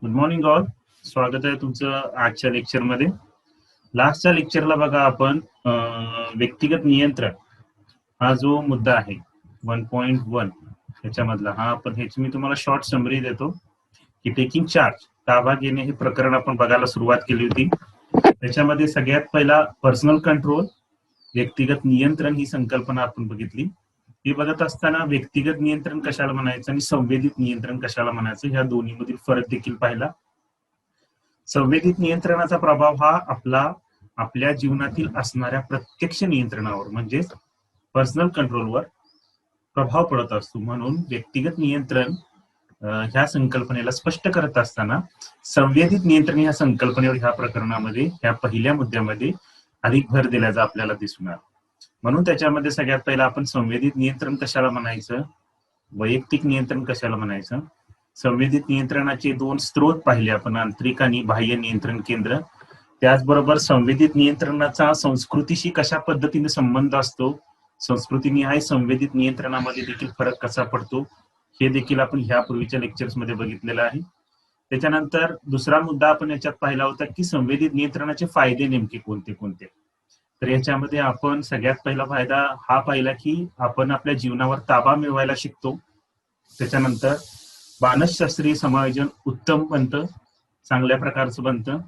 Good morning all. स्वागत आहे तुमचं आजच्या लेक्चरमध्ये. लास्टच्या लेक्चरला बघा आपण व्यक्तिगत नियंत्रण हा जो मुद्दा आहे 1.1 ह्याच्यामधला ह्याची मी तुम्हाला शॉर्ट समरी देतो की टेकिंग चार्ज, ताबा घेणे हे प्रकरण आपण बघायला सुरुवात केली होती. त्याच्यामध्ये सगळ्यात पहिला पर्सनल कंट्रोल, व्यक्तिगत नियंत्रण ही संकल्पना आपण बघितली. हे बघत असताना व्यक्तिगत नियंत्रण कशाला म्हणायचं आणि संवेदित नियंत्रण कशाला म्हणायचं ह्या दोन्हीमधील फरक देखील पाहिला. संवेदित नियंत्रणाचा प्रभाव हा आपल्या जीवनातील असणाऱ्या प्रत्यक्ष नियंत्रणावर म्हणजेच पर्सनल कंट्रोलवर प्रभाव पडत असतो. म्हणून व्यक्तिगत नियंत्रण ह्या संकल्पनेला स्पष्ट करत असताना संवेदित नियंत्रण ह्या संकल्पनेवर ह्या प्रकरणामध्ये ह्या पहिल्या मुद्द्यामध्ये अधिक भर दिल्याचा आपल्याला दिसून आला. म्हणून त्याच्यामध्ये सगळ्यात पहिला आपण संवेदित नियंत्रण कशाला म्हणायचं, वैयक्तिक नियंत्रण कशाला म्हणायचं, संवेदित नियंत्रणाचे दोन स्रोत पाहिले आपण, आंतरिक आणि बाह्य नियंत्रण केंद्र. त्याचबरोबर संवेदित नियंत्रणाचा संस्कृतीशी कशा पद्धतीने संबंध असतो, संस्कृतीनिहाय संवेदित नियंत्रणामध्ये देखील फरक कसा पडतो हे देखील आपण ह्यापूर्वीच्या लेक्चर्स मध्ये बघितलेलं आहे. त्याच्यानंतर दुसरा मुद्दा आपण याच्यात पाहिला होता की संवेदित नियंत्रणाचे फायदे नेमके कोणते कोणते. तर याच्यामध्ये आपण सगळ्यात पहिला फायदा हा पाहिला की आपण आपल्या जीवनावर ताबा मिळवायला शिकतो. त्याच्यानंतर मानसशास्त्रीय समायोजन उत्तम बनतं, चांगल्या प्रकारचं बनतं.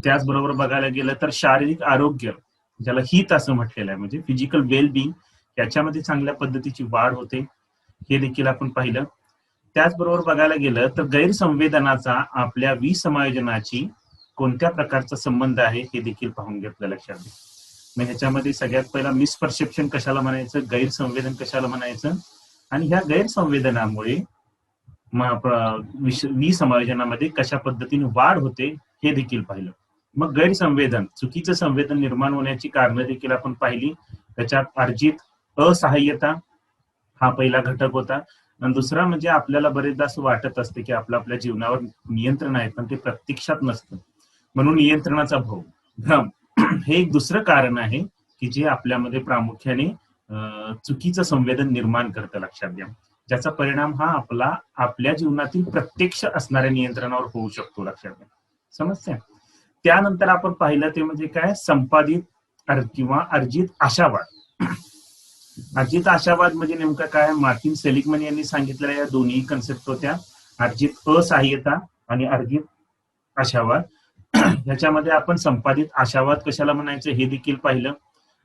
त्याचबरोबर बघायला गेलं तर शारीरिक आरोग्य, ज्याला हित असं म्हटलेलं आहे, म्हणजे फिजिकल वेलबिंग, याच्यामध्ये चांगल्या पद्धतीची वाढ होते, हे देखील आपण पाहिलं. त्याचबरोबर बघायला गेलं तर गैरसंवेदनाचा आपल्या विसमायोजनाची कोणत्या प्रकारचा संबंध आहे हे देखील पाहून घेतलं लक्षात घ्या. मग ह्याच्यामध्ये सगळ्यात पहिला मिसपरसेप्शन कशाला म्हणायचं, गैरसंवेदन कशाला म्हणायचं, आणि ह्या गैरसंवेदनामुळे विसमायोजनामध्ये कशा पद्धतीने वाढ होते हे देखील पाहिलं. मग गैरसंवेदन, चुकीचं संवेदन निर्माण होण्याची कारणं देखील आपण पाहिली. त्याच्यात अर्जित असहाय्यता हा पहिला घटक होता. आणि दुसरा म्हणजे आपल्याला बरेचदा असं वाटत असते की आपल्या जीवनावर नियंत्रण आहे, पण ते प्रत्यक्षात नसतं, म्हणून नियंत्रणाचा भ्रम हे एक दुसरं कारण आहे की जे आपल्यामध्ये प्रामुख्याने चुकीचं संवेदन निर्माण करतं, लक्षात घ्या, ज्याचा परिणाम हा आपल्या जीवनातील प्रत्यक्ष असणाऱ्या नियंत्रणावर होऊ शकतो, लक्षात घ्या. समजते. त्यानंतर आपण पाहिलं ते म्हणजे काय, संपादित किंवा अर्जित आशावाद. अर्जित आशावाद म्हणजे नेमका काय, मार्टिन सेलिग्मन यांनी सांगितलेल्या या दोन्ही कन्सेप्ट होत्या, अर्जित असहाय्यता आणि अर्जित आशावाद. ह्याच्यामध्ये आपण संपादित आशावाद कशाला म्हणायचं हे देखील पाहिलं.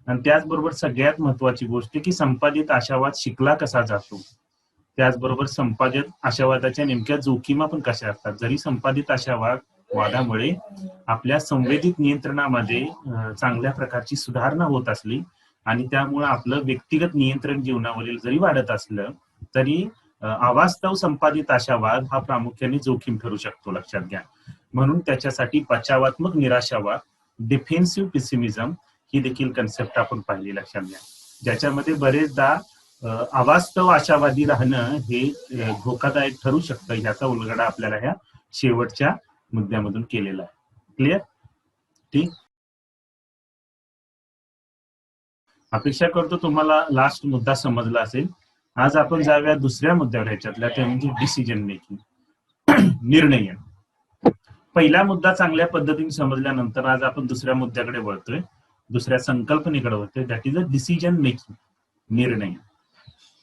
आणि त्याचबरोबर सगळ्यात महत्वाची गोष्ट की संपादित आशावाद शिकला कसा जातो, त्याचबरोबर संपादित आशावादाच्या नेमक्या जोखीमा पण कशा असतात. जरी संपादित आशावादामुळे आपल्या संवेदित नियंत्रणामध्ये चांगल्या प्रकारची सुधारणा होत असली आणि त्यामुळे आपलं व्यक्तिगत नियंत्रण जीवनावरील जरी वाढत असलं तरी अवास्तव संपादित आशावाद हा प्रामुख्याने जोखीम ठरू शकतो, लक्षात घ्या. म्हणून त्याच्यासाठी बचावात्मक निराशावाद, डिफेन्सिव्ह पेसिमिझम ही देखील कन्सेप्ट आपण पाहिली, लक्षात घ्या, ज्याच्यामध्ये बरेचदा अवास्तव आशावादी राहणं हे धोकादायक ठरू शकतं. ह्याचा उलगडा आपल्याला ह्या शेवटच्या मुद्द्यामधून केलेला आहे. क्लिअर? ठीक. अपेक्षा करतो तुम्हाला लास्ट मुद्दा समजला असेल. आज आपण जाऊया दुसऱ्या मुद्द्यावर ह्याच्यातल्या, ते म्हणजे डिसिजन मेकिंग, निर्णय. पहिला मुद्दा चांगल्या पद्धतीने समजल्यानंतर आज आपण दुसऱ्या मुद्द्याकडे वळतोय, दुसऱ्या संकल्पनेकडे वळतोय, that is a decision making, निर्णय.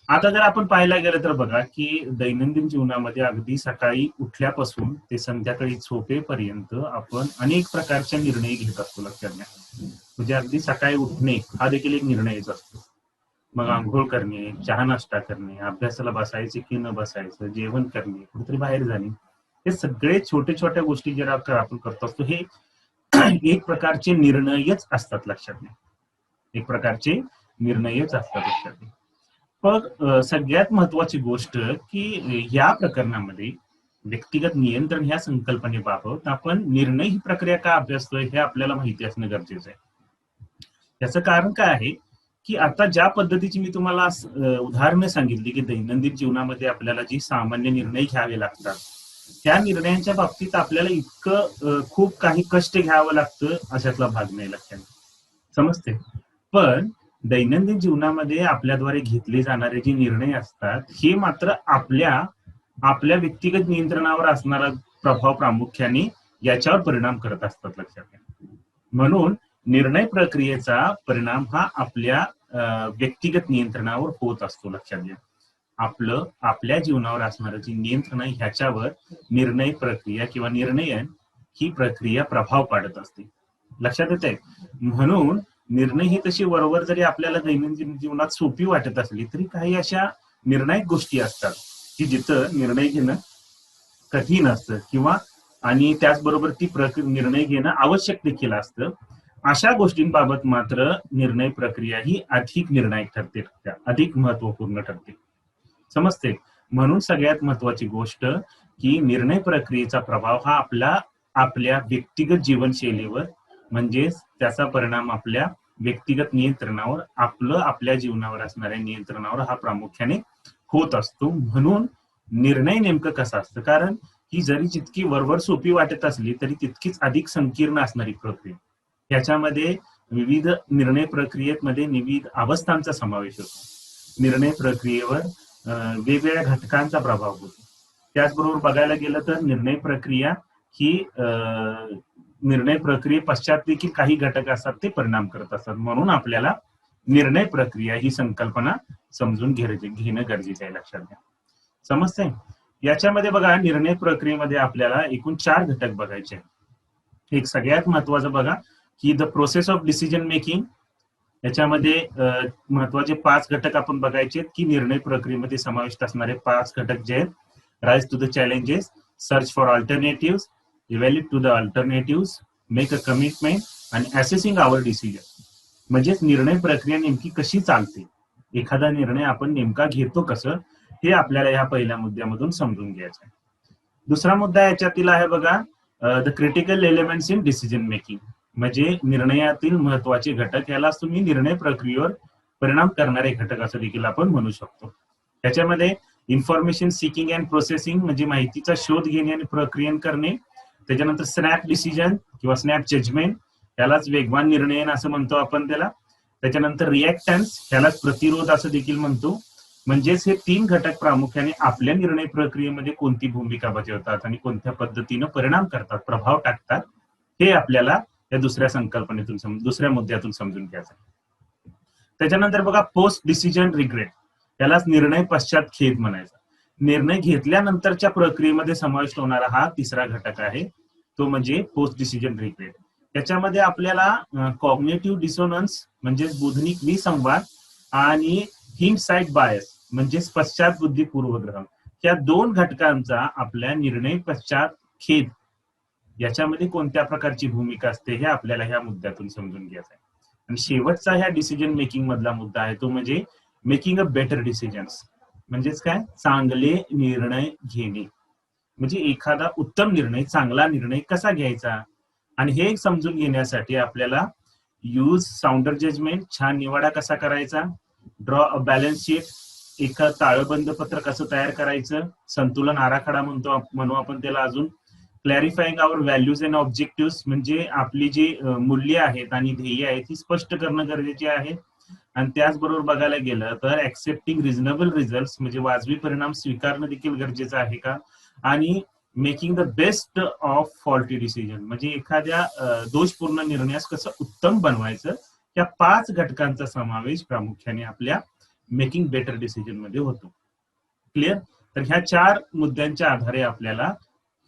आता जर आपण पाहायला गेलं तर बघा की दैनंदिन जीवनामध्ये अगदी सकाळी उठल्यापासून ते संध्याकाळी झोपेपर्यंत आपण अनेक प्रकारचे निर्णय घेत असतो, लक्षात घ्या. म्हणजे अगदी सकाळी उठणे हा देखील एक निर्णयच असतो. मग आंघोळ करणे, चहा नाश्ता करणे, अभ्यासाला बसायचे की न बसायचं, जेवण करणे, कुठेतरी बाहेर जाणे, हे सगळे छोटे छोट्या गोष्टी ज्या आपण करत असतो हे एक प्रकारचे निर्णयच असतात, लक्षात घ्या. एक प्रकारचे निर्णयच असतात, लक्षात घ्या. पण सगळ्यात महत्वाची गोष्ट की या प्रकरणामध्ये व्यक्तिगत नियंत्रण ह्या संकल्पनेबाबत आपण निर्णय ही प्रक्रिया का अभ्यासतोय हे आपल्याला माहिती असणं गरजेचं आहे. याचं कारण काय आहे की आता ज्या पद्धतीची मी तुम्हाला उदाहरणं सांगितली की दैनंदिन जीवनामध्ये आपल्याला जी सामान्य निर्णय घ्यावे लागतात, त्या निर्णयांच्या बाबतीत आपल्याला इतकं खूप काही कष्ट घ्यावं लागतं अशातला भाग नाही, लक्षात समजते. पण दैनंदिन जीवनामध्ये आपल्याद्वारे घेतले जाणारे जे निर्णय असतात हे मात्र आपल्या व्यक्तिगत नियंत्रणावर असणारा प्रभाव प्रामुख्याने याच्यावर परिणाम करत असतात, लक्षात घ्या. म्हणून निर्णय प्रक्रियेचा परिणाम हा आपल्या व्यक्तिगत नियंत्रणावर होत असतो, लक्षात घ्या. आपल्या जीवनावर असणारं जे नियंत्रण आहे ह्याच्यावर निर्णय प्रक्रिया किंवा निर्णयन ही प्रक्रिया प्रभाव पाडत असते, लक्षात येते. म्हणून निर्णय ही तशी वरवर जरी आपल्याला दैनंदिन जीवनात सोपी वाटत असली तरी काही अशा निर्णायक गोष्टी असतात की जिथं निर्णय घेणं कठीण असतं किंवा आणि त्याचबरोबर ती निर्णय घेणं आवश्यक देखील असतं. अशा गोष्टींबाबत मात्र निर्णय प्रक्रिया ही अधिक निर्णायक ठरते, अधिक महत्वपूर्ण ठरते, समजते. म्हणून सगळ्यात महत्वाची गोष्ट की निर्णय प्रक्रियेचा प्रभाव हा आपल्या व्यक्तिगत जीवनशैलीवर म्हणजेच त्याचा परिणाम आपल्या व्यक्तिगत नियंत्रणावर आपल्या जीवनावर असणाऱ्या नियंत्रणावर हा प्रामुख्याने होत असतो. म्हणून निर्णय नेमकं कसं असतं, कारण ही जरी जितकी वरवर सोपी वाटत असली तरी तितकीच अधिक संकीर्ण असणारी प्रक्रिया. याच्यामध्ये विविध निर्णय प्रक्रियेमध्ये विविध अवस्थांचा समावेश होतो. निर्णय प्रक्रियेवर वेगवेगळ्या घटकांचा प्रभाव होतो. त्याचबरोबर बघायला गेलं तर निर्णय प्रक्रिया ही निर्णय प्रक्रिये पश्चात देखील काही घटक असतात ते परिणाम करत असतात. म्हणून आपल्याला निर्णय प्रक्रिया ही संकल्पना समजून घेणं गरजेचं आहे, लक्षात घ्या, समजतंय. याच्यामध्ये बघा निर्णय प्रक्रियेमध्ये आपल्याला एकूण 4 घटक बघायचे. एक सगळ्यात महत्वाचं बघा की the process of decision making. याच्यामध्ये महत्वाचे 5 घटक आपण बघायचे की निर्णय प्रक्रियेमध्ये समाविष्ट असणारे 5 घटक जे आहेत: rise to the challenges, search for alternative, evaluate to the alternative, make a commitment आणि असेसिंग आवर डिसिजन. म्हणजेच निर्णय प्रक्रिया नेमकी कशी चालते, एखादा निर्णय आपण नेमका घेतो कसं, हे आपल्याला ह्या पहिल्या मुद्द्यामधून समजून घ्यायचं आहे. दुसरा मुद्दा याच्यातील आहे बघा the critical elements in decision making. म्हणजे निर्णयातील महत्वाचे घटक, यालाच तुम्ही निर्णय प्रक्रियेवर परिणाम करणारे घटक असं देखील आपण म्हणू शकतो. त्याच्यामध्ये इन्फॉर्मेशन सिकिंग अँड प्रोसेसिंग म्हणजे माहितीचा शोध घेणे आणि प्रक्रियन करणे. त्याच्यानंतर स्नॅप डिसिजन किंवा स्नॅप जजमेंट, यालाच वेगवान निर्णयन असं म्हणतो आपण त्याला. त्याच्यानंतर रिॲक्टन्स, यालाच प्रतिरोध असं देखील म्हणतो. म्हणजेच हे 3 घटक प्रामुख्याने आपल्या निर्णय प्रक्रियेमध्ये कोणती भूमिका बजावतात आणि कोणत्या पद्धतीनं परिणाम करतात, प्रभाव टाकतात, हे आपल्याला या दुसऱ्या मुद्द्यातून समजून घ्यायचं. त्याच्यानंतर बघा पोस्ट डिसिजन रिग्रेट, यालाच निर्णय पश्चात खेद म्हणायचा. निर्णय घेतल्यानंतरच्या प्रक्रियेमध्ये समाविष्ट होणारा हा तिसरा घटक आहे, तो म्हणजे पोस्ट डिसिजन रिग्रेट. त्याच्यामध्ये आपल्याला कॉग्निटिव्ह डिसोनन्स म्हणजेच बुधनिक विसंवाद आणि हिंडसाइट बायस म्हणजेच पश्चात बुद्धी पूर्वग्रह, या 2 घटकांचा आपल्या निर्णय पश्चात खेद याच्यामध्ये कोणत्या प्रकारची भूमिका असते हे आपल्याला ह्या मुद्द्यातून समजून घ्यायचं आहे. आणि शेवटचा ह्या डिसिजन मेकिंग मधला मुद्दा आहे तो म्हणजे मेकिंग अ बेटर डिसिजन्स. म्हणजेच काय, चांगले निर्णय घेणे. म्हणजे एखादा उत्तम निर्णय, चांगला निर्णय कसा घ्यायचा, आणि हे समजून घेण्यासाठी आपल्याला यूज साऊंडर जजमेंट, छान निवाडा कसा करायचा, ड्रॉ अ बॅलन्स शीट, एका ताळेबंद पत्र कसं तयार करायचं, संतुलन आराखडा म्हणू आपण त्याला. अजून क्लॅरिफाईंग आवर व्हॅल्यूज अँड ऑब्जेक्टिव्ह, म्हणजे आपली जी मूल्य आहेत आणि ध्येय आहेत ती स्पष्ट करणं गरजेचे आहे. आणि त्याचबरोबर बघायला गेलं तर ऍक्सेप्टिंग रिझनेबल रिझल्ट, म्हणजे वाजवी परिणाम स्वीकारणं देखील गरजेचं आहे का. आणि making the best of faulty decision, म्हणजे एखाद्या दोषपूर्ण निर्णयास कसं उत्तम बनवायचं, या 5 घटकांचा समावेश प्रामुख्याने आपल्या मेकिंग बेटर डिसिजन मध्ये होतो. क्लिअर. तर ह्या 4 मुद्द्यांच्या आधारे आपल्याला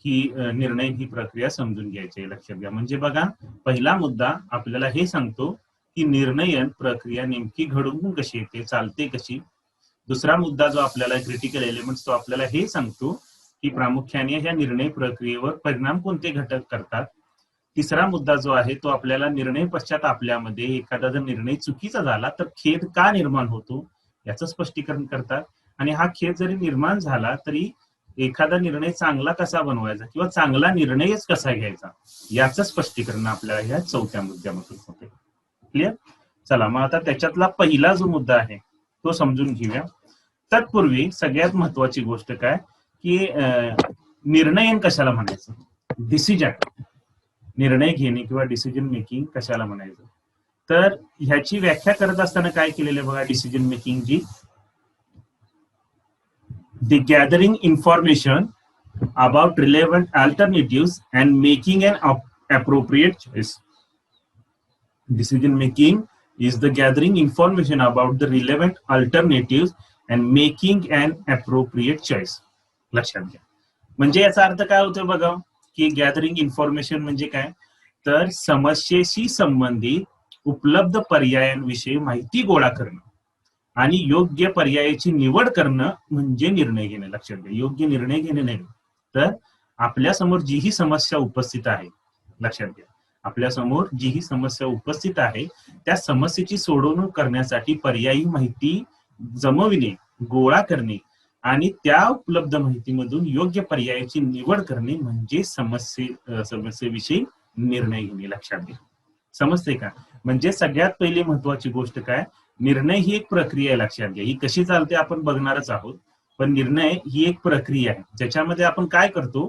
ही निर्णय प्रक्रिया समजून घ्यायची आहे, लक्षात घ्या. म्हणजे बघा पहिला मुद्दा आपल्याला हे सांगतो की निर्णयन प्रक्रिया नेमकी घडवून कशी येते, चालते कशी. दुसरा मुद्दा जो आपल्याला क्रिटिकल एलिमेंट्स, तो आपल्याला हे सांगतो की प्रामुख्याने ह्या निर्णय प्रक्रियेवर परिणाम कोणते घटक करतात. तिसरा मुद्दा जो आहे तो आपल्याला निर्णय पश्चात आपल्यामध्ये एखादा जर निर्णय चुकीचा झाला तर खेद का निर्माण होतो याचं स्पष्टीकरण करतात. आणि हा खेद जरी निर्माण झाला तरी एखादा निर्णय चांगला कसा बनवायचा किंवा चांगला निर्णयच कसा घ्यायचा याचं स्पष्टीकरण आपल्याला ह्या 4थ्या मुद्द्यामधून होते. क्लिअर. चला मग आता त्याच्यातला पहिला जो मुद्दा आहे तो समजून घेऊया. तत्पूर्वी सगळ्यात महत्वाची गोष्ट काय की निर्णयन कशाला म्हणायचं, डिसिजन, निर्णय घेणे किंवा डिसिजन मेकिंग कशाला म्हणायचं. तर ह्याची व्याख्या करत असताना काय केलेलं बघा, डिसिजन मेकिंग जी the gathering information about relevant alternatives and making an appropriate choice. Decision making is the gathering information about the relevant alternatives and making an appropriate choice. लक्षात घ्या. म्हणजे याचा अर्थ काय होतो बघा की गॅदरिंग इन्फॉर्मेशन म्हणजे काय, तर समस्येशी संबंधित उपलब्ध पर्यायांविषयी माहिती गोळा करणं आणि योग्य पर्यायाची निवड करणं म्हणजे निर्णय घेणे. लक्षात घ्या, योग्य निर्णय घेणे नाही, तर आपल्या समोर जी ही समस्या उपस्थित आहे, लक्षात घ्या, आपल्या समोर जी ही समस्या उपस्थित आहे त्या समस्येची सोडवणूक करण्यासाठी पर्यायी माहिती जमविणे, गोळा करणे आणि त्या उपलब्ध माहितीमधून योग्य पर्यायाची निवड करणे म्हणजे समस्येविषयी निर्णय घेणे. लक्षात घ्या, समजते का? म्हणजे सगळ्यात पहिली महत्वाची गोष्ट काय, निर्णय ही एक प्रक्रिया आहे. लक्षात घ्या, ही कशी चालते आपण बघणारच आहोत, पण निर्णय ही एक प्रक्रिया आहे ज्याच्यामध्ये आपण काय करतो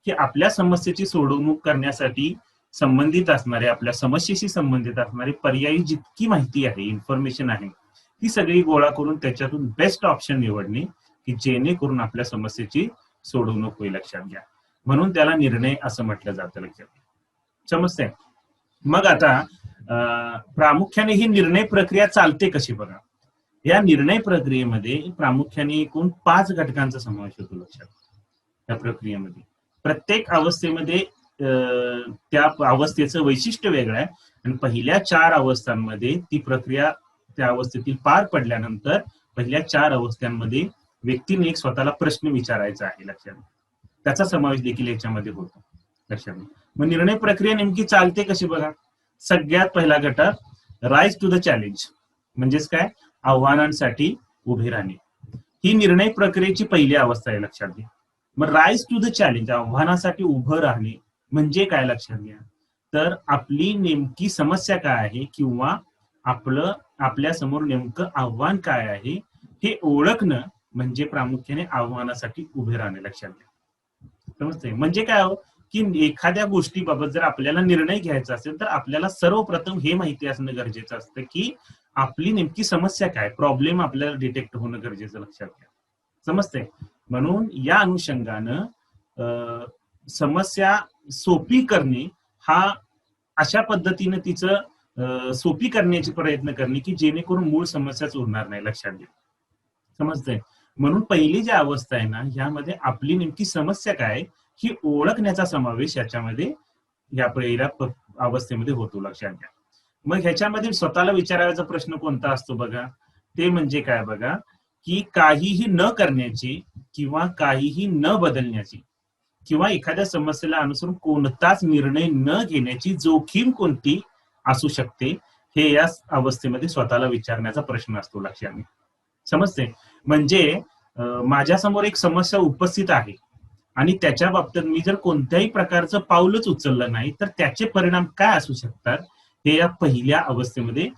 की आपल्या समस्येची सोडवणूक करण्यासाठी संबंधित असणारे, आपल्या समस्येशी संबंधित असणारे पर्यायी जितकी माहिती आहे, इन्फॉर्मेशन आहे, ती सगळी गोळा करून त्याच्यातून बेस्ट ऑप्शन निवडणे की जेणेकरून आपल्या समस्येची सोडवणूक होईल. लक्षात घ्या, म्हणून त्याला निर्णय असं म्हटलं जातं. लक्षात घ्या, समजते? मग आता प्रामुख्याने ही निर्णय प्रक्रिया चालते कशी बघा. या निर्णय प्रक्रियेमध्ये प्रामुख्याने एकूण 5 घटकांचा समावेश होतो. लक्षात, या प्रक्रियेमध्ये प्रत्येक अवस्थेमध्ये त्या अवस्थेचं वैशिष्ट्य वेगळं आहे आणि पहिल्या 4 अवस्थांमध्ये ती प्रक्रिया त्या अवस्थेतील पार पडल्यानंतर पहिल्या 4 अवस्थांमध्ये व्यक्तीने एक स्वतःला प्रश्न विचारायचा आहे. लक्षात, त्याचा समावेश देखील याच्यामध्ये होतो. लक्षात, मग निर्णय प्रक्रिया नेमकी चालते कशी बघा. सगळ्यात पहिला घटक राईज टू द चॅलेंज, म्हणजेच काय, आव्हानांसाठी उभे राहणे. ही निर्णय प्रक्रियेची पहिली अवस्था आहे. लक्षात घ्या. मग राईज टू द चॅलेंज, आव्हानासाठी उभं राहणे म्हणजे काय, लक्षात घ्या, तर आपली नेमकी समस्या काय आहे किंवा आपल्या समोर नेमकं आव्हान काय आहे हे ओळखणं म्हणजे प्रामुख्याने आव्हानासाठी उभे राहणे. लक्षात घ्या, समजते? म्हणजे काय हो की एखाद्या गोष्टीबाबत जर आपल्याला निर्णय घ्यायचा असेल तर आपल्याला सर्वप्रथम हे माहिती असणं गरजेचं असतं की आपली नेमकी समस्या काय, प्रॉब्लेम आपल्याला डिटेक्ट होणं गरजेचं. लक्षात घ्या, समजते? म्हणून या अनुषंगानं समस्या सोपी करणे हा अशा पद्धतीने तिचं सोपी करण्याचे प्रयत्न करणे की जेणेकरून मूळ समस्याच उरणार नाही. लक्षात घ्या, समजते? म्हणून पहिली जी अवस्था आहे ना, ह्यामध्ये आपली नेमकी समस्या काय ही ओळखण्याचा समावेश याच्यामध्ये या पहिल्या अवस्थेमध्ये होतो. लक्षात घ्या. मग ह्याच्यामध्ये स्वतःला विचारायचा प्रश्न कोणता असतो बघा, ते म्हणजे काय बघा की काहीही न करण्याची किंवा काहीही न बदलण्याची किंवा एखाद्या समस्येला अनुसरून कोणताच निर्णय न घेण्याची जोखीम कोणती असू शकते हे या अवस्थेमध्ये स्वतःला विचारण्याचा प्रश्न असतो. लक्षात घ्या, समजते? म्हणजे माझ्यासमोर एक समस्या उपस्थित आहे आणि त्याच्या बाबतीत मी जर कोणत्याही प्रकारचं पाऊलच उचललं नाही तर त्याचे परिणाम काय असू शकतात हे या पहिल्या अवस्थेमध्ये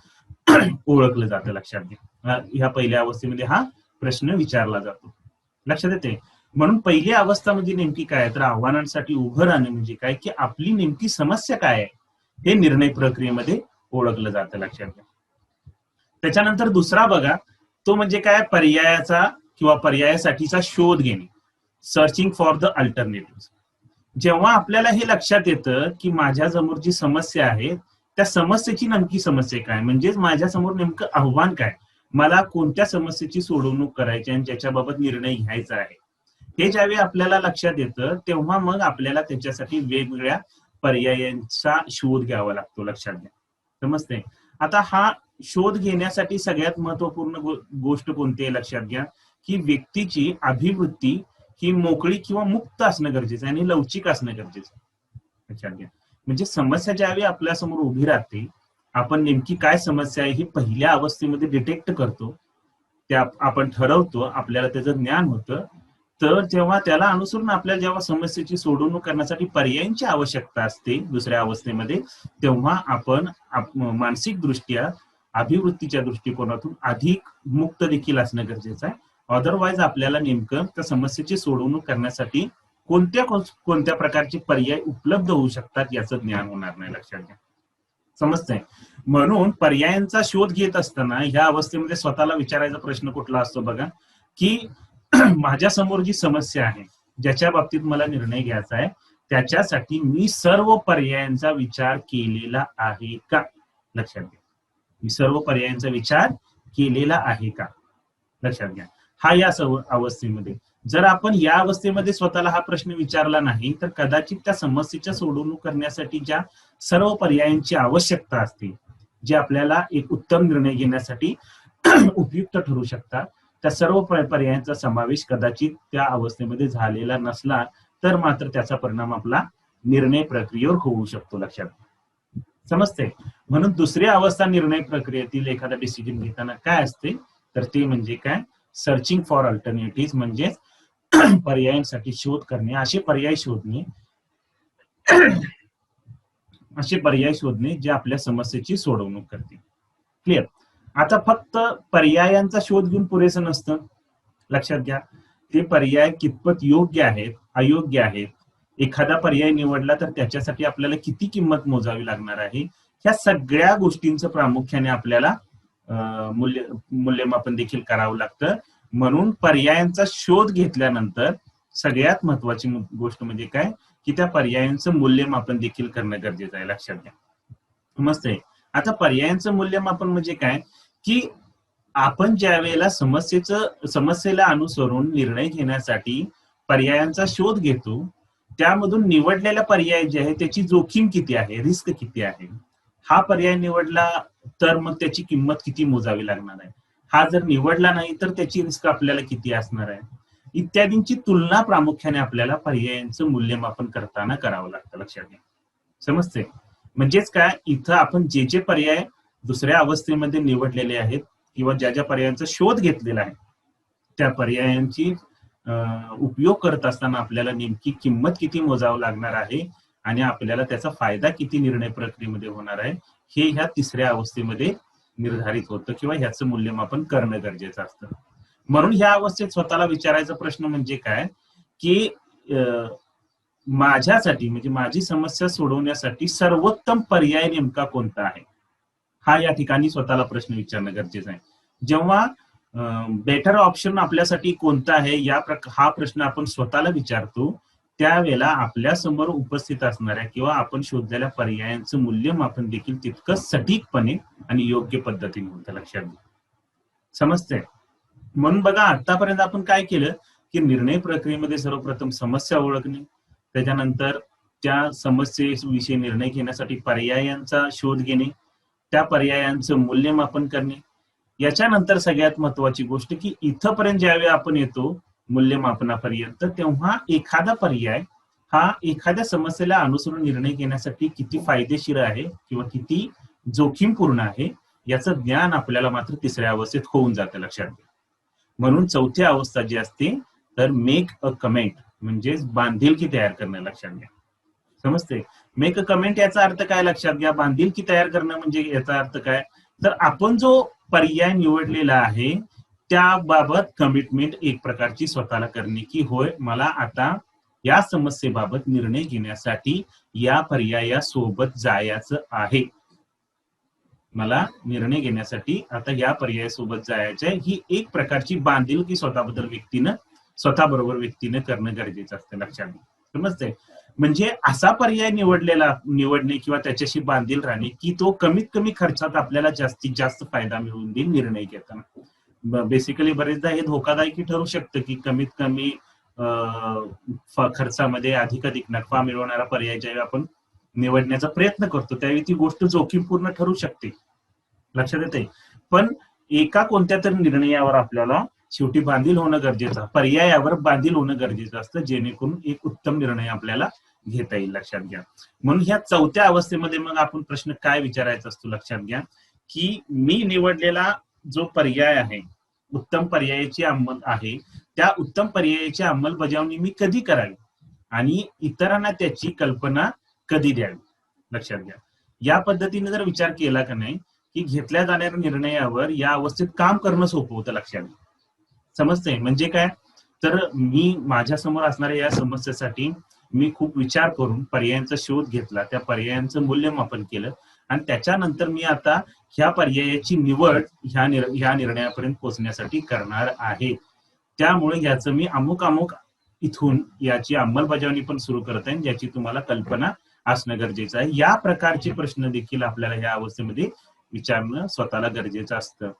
ओळखलं जातं. लक्षात घ्या, ह्या पहिल्या अवस्थेमध्ये हा प्रश्न विचारला जातो. लक्षात येते? म्हणून पहिली अवस्था म्हणजे नेमकी काय, तर आव्हानांसाठी उभं राहणं म्हणजे काय की आपली नेमकी समस्या काय आहे हे निर्णय प्रक्रियेमध्ये ओळखलं जातं. लक्षात घ्या. त्याच्यानंतर दुसरा बघा, तो म्हणजे काय, पर्यायाचा किंवा पर्यायासाठीचा शोध घेणे, सर्चिंग फॉर द अल्टरनेटिव्ह. जेव्हा आपल्याला हे लक्षात येतं की माझ्या समोर जी समस्या आहे त्या समस्येची नेमकी समस्या काय, म्हणजेच माझ्या समोर नेमकं आव्हान काय, मला कोणत्या समस्येची सोडवणूक करायची आणि ज्याच्याबाबत निर्णय घ्यायचा आहे, हे ज्यावेळी आपल्याला लक्षात येतं तेव्हा मग आपल्याला त्याच्यासाठी वेगवेगळ्या पर्यायांचा शोध घ्यावा लागतो. लक्षात घ्या, समजते? आता हा शोध घेण्यासाठी सगळ्यात महत्वपूर्ण गोष्ट कोणती आहे लक्षात घ्या की व्यक्तीची अभिवृत्ती ही मोकळी किंवा मुक्त असणं गरजेचं आहे आणि लवचिक असणं गरजेचं आहे. लक्षात घ्या, म्हणजे समस्या ज्यावेळी आपल्यासमोर उभी राहते, आपण नेमकी काय समस्या आहे ही पहिल्या अवस्थेमध्ये डिटेक्ट करतो, त्या आपण ठरवतो, आपल्याला त्याचं ज्ञान होतं, तर जेव्हा त्याला अनुसरून आपल्याला जेव्हा समस्येची सोडवणूक करण्यासाठी पर्यायांची आवश्यकता असते दुसऱ्या अवस्थेमध्ये, तेव्हा आपण मानसिक दृष्ट्या अभिवृत्तीच्या दृष्टिकोनातून अधिक मुक्त देखील असणं गरजेचं आहे. अदरवाईज आपल्याला नेमकं त्या समस्येची सोडवणूक करण्यासाठी कोणत्या प्रकारचे पर्याय उपलब्ध होऊ शकतात याचं ज्ञान होणार नाही. लक्षात घ्या, समजतंय? म्हणून पर्यायांचा शोध घेत असताना ह्या अवस्थेमध्ये स्वतःला विचारायचा प्रश्न कुठला असतो बघा की माझ्या समोर जी समस्या आहे, ज्याच्या बाबतीत मला निर्णय घ्यायचा आहे त्याच्यासाठी मी सर्व पर्यायांचा विचार केलेला आहे का, लक्षात घ्या. मी सर्व पर्यायांचा विचार केलेला आहे का, लक्षात घ्या. हा या अवस्थेमध्ये, जर आपण या अवस्थेमध्ये स्वतःला हा प्रश्न विचारला नाही तर कदाचित त्या समस्येच्या सोडवणूक करण्यासाठी ज्या सर्व पर्यायांची आवश्यकता असते, जे आपल्याला एक उत्तम निर्णय घेण्यासाठी उपयुक्त ठरू शकतात, त्या सर्व पर्यायांचा समावेश कदाचित त्या अवस्थेमध्ये झालेला नसला तर मात्र त्याचा परिणाम आपला निर्णय प्रक्रियेवर होऊ शकतो, लक्षात समजते. म्हणून दुसरी अवस्था निर्णय प्रक्रियेतील एखादा डिसिजन घेताना काय असते तर ते म्हणजे काय, सर्चिंग फॉर अल्टरनेटिव्ह, म्हणजे पर्यायांसाठी शोध करणे, असे पर्याय शोधणे जे आपल्या समस्येची सोडवणूक करते. क्लिअर. आता फक्त पर्यायांचा शोध घेऊन पुरेसं नसतं, लक्षात घ्या. ते पर्याय कितपत योग्य आहेत, अयोग्य आहेत, एखादा पर्याय निवडला तर त्याच्यासाठी आपल्याला किती किंमत मोजावी लागणार आहे, ह्या सगळ्या गोष्टींचं प्रामुख्याने आपल्याला मूल्यमापन देखील करावं लागतं. म्हणून पर्यायांचा शोध घेतल्यानंतर सगळ्यात महत्वाची गोष्ट म्हणजे काय की त्या पर्यायांचं मूल्यमापन देखील करणं गरजेचं आहे, लक्षात घ्या. समजतंय. आता पर्यायांचं मूल्यमापन म्हणजे काय की आपण ज्या वेळेला समस्येला अनुसरून निर्णय घेण्यासाठी पर्यायांचा शोध घेतो, त्यामधून निवडलेला पर्याय जे आहे त्याची जोखीम किती आहे, रिस्क किती आहे, हा पर्याय निवडला तर मग त्याची किंमत किती मोजावी लागणार आहे, हा जर निवडला नाही तर त्याची रिस्क आपल्याला किती असणार आहे, इत्यादींची तुलना प्रामुख्याने आपल्याला पर्यायांचं मूल्यमापन करताना करावं लागतं, लक्षात घ्या. समजते. म्हणजेच काय, इथं आपण जे जे पर्याय दुसऱ्या अवस्थेमध्ये निवडलेले आहेत किंवा ज्या ज्या पर्यायांचा शोध घेतलेला आहे त्या पर्यायांची उपयोग करत असताना आपल्याला नेमकी किंमत किती मोजावं लागणार आहे आणि आपल्याला त्याचा फायदा किती निर्णय प्रक्रियेमध्ये होणार आहे हे ह्या तिसऱ्या अवस्थेमध्ये निर्धारित होतं किंवा ह्याचं मूल्यमापन करणं गरजेचं असतं. म्हणून ह्या अवस्थेत स्वतःला विचारायचा प्रश्न म्हणजे काय की माझ्यासाठी म्हणजे माझी समस्या सोडवण्यासाठी सर्वोत्तम पर्याय नेमका कोणता आहे, हा या ठिकाणी स्वतःला प्रश्न विचारणं गरजेचं आहे. जेव्हा बेटर ऑप्शन आपल्यासाठी कोणता आहे हा प्रश्न आपण स्वतःला विचारतो त्यावेळेला आपल्या समोर उपस्थित असणाऱ्या किंवा आपण शोधलेल्या पर्यायांचं मूल्यमापन देखील तितकंच सटीकपणे आणि योग्य पद्धतीने होतं, लक्षात घ्या. समजतंय. म्हणून बघा आतापर्यंत आपण काय केलं की निर्णय प्रक्रियेमध्ये सर्वप्रथम समस्या ओळखणे, त्याच्यानंतर त्या समस्येविषयी निर्णय घेण्यासाठी पर्यायांचा शोध घेणे, त्या पर्यायांचं मूल्यमापन करणे, याच्यानंतर सगळ्यात महत्वाची गोष्ट की इथंपर्यंत ज्यावेळी आपण येतो मूल्यमापनापर्यंत तेव्हा एखादा पर्याय हा एखाद्या समस्येला अनुसरून निर्णय घेण्यासाठी किती फायदेशीर आहे किंवा किती जोखीमपूर्ण आहे याचं ज्ञान आपल्याला मात्र तिसऱ्या अवस्थेत होऊन जातं, लक्षात घ्या. म्हणून चौथी अवस्था जी असते तर मेक अ कमेंट म्हणजे बांधिलकी तयार करणं, लक्षात घ्या. समजते. मेक अ कमेंट याचा अर्थ काय, लक्षात घ्या. बांधिलकी तयार करणं म्हणजे याचा अर्थ काय तर आपण जो पर्याय निवडलेला आहे त्याबाबत कमिटमेंट एक प्रकारची स्वतःला करणे की होय मला आता या समस्येबाबत निर्णय घेण्यासाठी या पर्यायासोबत जायचं आहे, मला निर्णय घेण्यासाठी आता या पर्यायासोबत जायचं आहे, ही एक प्रकारची बांधिलकी स्वतःबरोबर व्यक्तीनं करणं गरजेचं असतं, लक्षात घ्या. समजतंय. म्हणजे असा पर्याय निवडणे किंवा त्याच्याशी बांधील राहणे की तो कमीत कमी खर्चात आपल्याला जास्तीत जास्त फायदा मिळवून देईल निर्णय घेताना. बेसिकली बरेचदा हे धोकादायकी ठरू शकतं की कमीत कमी खर्चामध्ये अधिकाधिक नफा मिळवणारा पर्याय ज्यावेळी आपण निवडण्याचा प्रयत्न करतो त्यावेळी ती गोष्ट जोखीमपूर्ण ठरू शकते, लक्षात येते. पण एका कोणत्या तरी निर्णयावर आपल्याला शेवटी बांधील होणं गरजेचं, पर्यायावर बांधील होणं गरजेचं असतं जेणेकरून एक उत्तम निर्णय आपल्याला घेता येईल, लक्षात घ्या. म्हणून ह्या चौथ्या अवस्थेमध्ये मग आपण प्रश्न काय विचारायचा असतो, लक्षात घ्या की मी निवडलेला जो पर्याय आहे उत्तम पर्यायाची आहे त्या उत्तम पर्यायाची अंमलबजावणी मी कधी करावी आणि इतरांना त्याची कल्पना कधी द्यावी, लक्षात घ्या. या पद्धतीने जर विचार केला का नाही की घेतल्या जाणाऱ्या निर्णयावर या अवस्थेत काम करणं सोपं होतं, लक्षात घ्या. समजतंय. म्हणजे काय तर मी माझ्या समोर असणाऱ्या या समस्येसाठी मी खूप विचार करून पर्यायांचा शोध घेतला, त्या पर्यायांचं मूल्यमापन केलं आणि त्याच्यानंतर मी आता ह्या पर्यायाची निवड ह्या निर्णयापर्यंत पोहोचण्यासाठी करणार आहे. त्यामुळे याचं मी अमुक इथून याची अंमलबजावणी पण सुरू करता येईल, ज्याची तुम्हाला कल्पना असणं गरजेचं आहे. या प्रकारचे प्रश्न देखील आपल्याला ह्या अवस्थेमध्ये विचारणं स्वतःला गरजेचं असतं,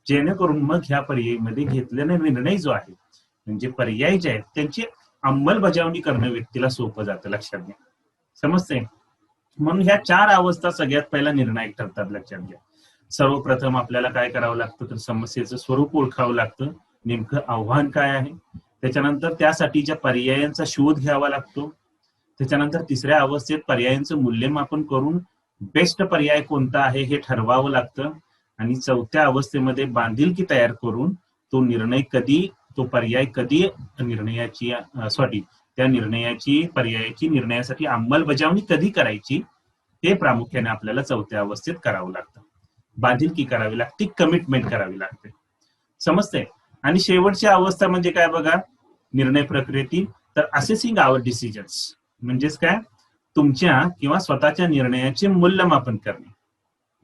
जेणेकरून मग ह्या पर्यायीमध्ये घेतलेला निर्णय जो आहे, म्हणजे पर्याय जे आहेत त्यांची अंमलबजावणी करणं व्यक्तीला सोपं जातं. लक्षात घ्या, समजते. म्हणून ह्या 4 अवस्था सगळ्यात पहिला निर्णायक ठरतात. लक्षात घ्या, सर्वप्रथम आपल्याला काय करावं लागतं, तर समस्येचं स्वरूप ओळखावं लागतं, नेमकं आव्हान काय आहे. त्याच्यानंतर त्यासाठीच्या पर्यायांचा शोध घ्यावा लागतो. त्याच्यानंतर तिसऱ्या अवस्थेत पर्यायांचं मूल्यमापन करून बेस्ट पर्याय कोणता आहे हे ठरवावं लागतं. आणि चौथ्या अवस्थेमध्ये बांधिलकी तयार करून तो निर्णय कधी, तो पर्याय कधी निर्णयाची त्या निर्णयाची पर्यायाची निर्णयासाठी अंमलबजावणी कधी करायची हे प्रामुख्याने आपल्याला चौथ्या अवस्थेत करावं लागतं. बांधिलकी करावी लागते, कमिटमेंट करावी लागते. समजते. आणि शेवटची अवस्था म्हणजे काय बघा, निर्णय प्रक्रियेतील तर असेसिंग आवर डिसिजन्स, म्हणजेच काय, तुमच्या किंवा स्वतःच्या निर्णयाचे मूल्यमापन करणे.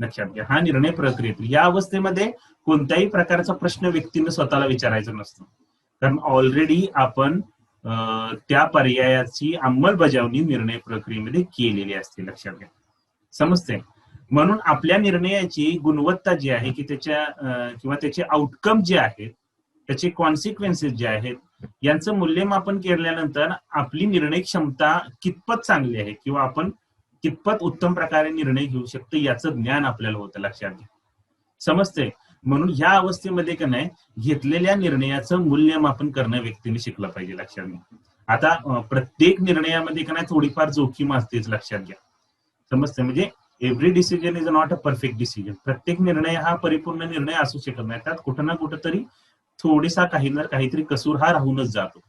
लक्षात घ्या, हा निर्णय प्रक्रियेतील या अवस्थेमध्ये कोणत्याही प्रकारचा प्रश्न व्यक्तीने स्वतःला विचारायचा नसतो, कारण ऑलरेडी आपण त्या पर्यायाची अंमलबजावणी निर्णय प्रक्रियेमध्ये केलेली असते. लक्षात घ्या, समजते. म्हणून आपल्या निर्णयाची गुणवत्ता जी आहे की त्याच्या किंवा त्याचे आउटकम जे आहेत, त्याचे कॉन्सिक्वेन्सेस जे आहेत, यांचं मूल्यमापन केल्यानंतर आपली निर्णय क्षमता कितपत चांगली आहे किंवा आपण कितपत उत्तम प्रकारे निर्णय घेऊ शकतो याचं ज्ञान आपल्याला होतं. लक्षात घ्या, समजते. म्हणून ह्या अवस्थेमध्ये का नाही, घेतलेल्या निर्णयाचं मूल्यमापन करणं व्यक्तीने शिकलं पाहिजे. लक्षात घ्या, आता प्रत्येक निर्णयामध्ये का नाही थोडीफार जोखीम असतेच. लक्षात घ्या, समजते. म्हणजे every decision is not a perfect decision. प्रत्येक निर्णय हा परिपूर्ण निर्णय असू शकत नाही, त्यात कुठं ना कुठं तरी थोडीसा काही ना काहीतरी कसूर हा राहूनच जातो.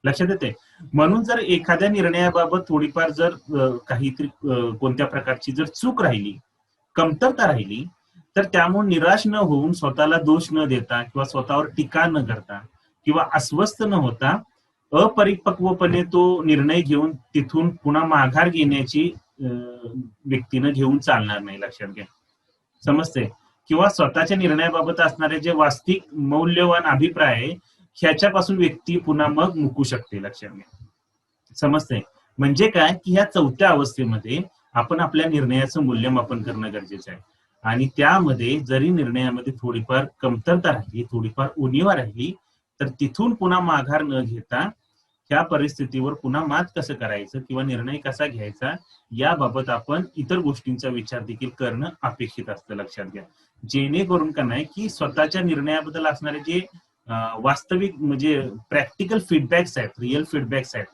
लक्षात येते. म्हणून जर एखाद्या निर्णयाबाबत थोडीफार जर काहीतरी कोणत्या प्रकारची जर चूक राहिली, कमतरता राहिली, तर त्यामुळे निराश न होऊन, स्वतःला दोष न देता किंवा स्वतःवर टीका न करता किंवा अस्वस्थ न होता अपरिपक्वपणे तो निर्णय घेऊन तिथून पुन्हा माघार घेण्याची व्यक्तीनं घेऊन चालणार नाही. लक्षात घ्या, समजते. किंवा स्वतःच्या निर्णयाबाबत असणारे जे वास्तविक मौल्यवान अभिप्राय आहे ह्याच्यापासून व्यक्ती पुन्हा मग मुकू शकते. लक्षात घ्या, समजते. म्हणजे काय की ह्या चौथ्या अवस्थेमध्ये आपण आपल्या निर्णयाचं मूल्यमापन करणं गरजेचं आहे. आणि त्यामध्ये जरी निर्णयामध्ये थोडीफार कमतरता राहिली, थोडीफार उणीवा राहिली, तर तिथून पुन्हा माघार न घेता ह्या परिस्थितीवर पुन्हा मात कसं करायचं किंवा निर्णय कसा घ्यायचा याबाबत आपण इतर गोष्टींचा विचार देखील करणं अपेक्षित असतं. लक्षात घ्या, जेणेकरून का नाही की स्वतःच्या निर्णयाबद्दल असणारे जे वास्तविक म्हणजे प्रॅक्टिकल फीडबॅक्स आहेत, रिअल फीडबॅक्स आहेत,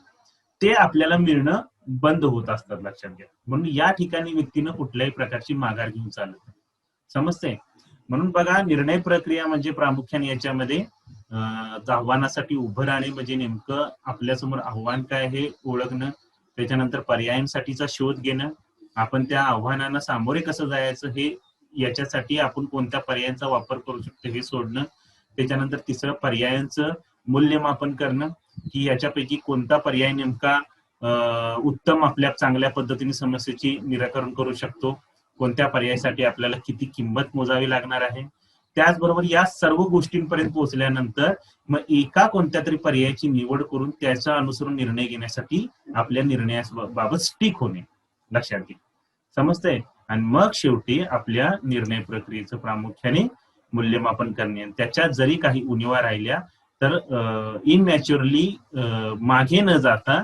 ते आपल्याला मिळणं बंद होत असतात. लक्षात घ्या, म्हणून या ठिकाणी व्यक्तीनं कुठल्याही प्रकारची माघार घेऊन चालत नाही. समजते. म्हणून बघा, निर्णय प्रक्रिया म्हणजे प्रामुख्याने याच्यामध्ये आव्हानासाठी उभं राहणे, म्हणजे नेमकं आपल्यासमोर आव्हान काय हे ओळखणं, त्याच्यानंतर पर्यायांसाठीचा शोध घेणं, आपण त्या आव्हानांना सामोरे कसं जायचं हे, याच्यासाठी आपण कोणत्या पर्यायांचा वापर करू शकतो हे सोडणं, त्याच्यानंतर तिसरं पर्यायांचं मूल्यमापन करणं की याच्यापैकी कोणता पर्याय नेमका उत्तम आपल्या चांगल्या पद्धतीने समस्येची निराकरण करू शकतो, कोणत्या पर्यायासाठी आपल्याला किती किंमत मोजावी लागणार आहे. त्याचबरोबर या सर्व गोष्टींपर्यंत पोहोचल्यानंतर मग एका कोणत्या तरी पर्यायाची निवड करून त्याच्या अनुसरून निर्णय घेण्यासाठी आपल्या निर्णयाबाबत स्टिक होणे. लक्षात घ्या, समजतंय. आणि मग शेवटी आपल्या निर्णय प्रक्रियेचं प्रामुख्याने मूल्यमापन करणे, त्याच्यात जरी काही उणीवा राहिल्या तर इननॅचरली मागे न जाता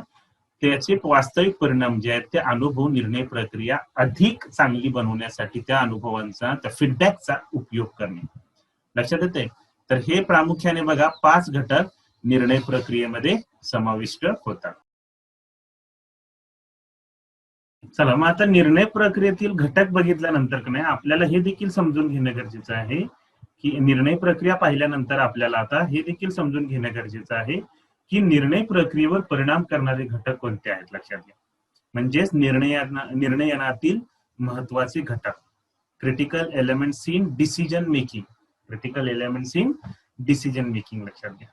त्याचे वास्तविक परिणाम जे आहेत ते अनुभव निर्णय प्रक्रिया अधिक चांगली बनवण्यासाठी त्या अनुभवांचा, त्या फीडबॅकचा उपयोग करणे. लक्षात येते. तर हे प्रामुख्याने बघा 5 घटक निर्णय प्रक्रियेमध्ये समाविष्ट होतात. चला, मग आता निर्णय प्रक्रियेतील घटक बघितल्यानंतर का नाही आपल्याला हे देखील समजून घेणं गरजेचं आहे की निर्णय प्रक्रिया पाहिल्यानंतर आपल्याला आता हे देखील समजून घेणं गरजेचं आहे की निर्णय प्रक्रियेवर परिणाम करणारे घटक कोणते आहेत. लक्षात घ्या, म्हणजेच निर्णयातील महत्वाचे घटक, critical elements in decision making. Critical elements in decision making. लक्षात घ्या,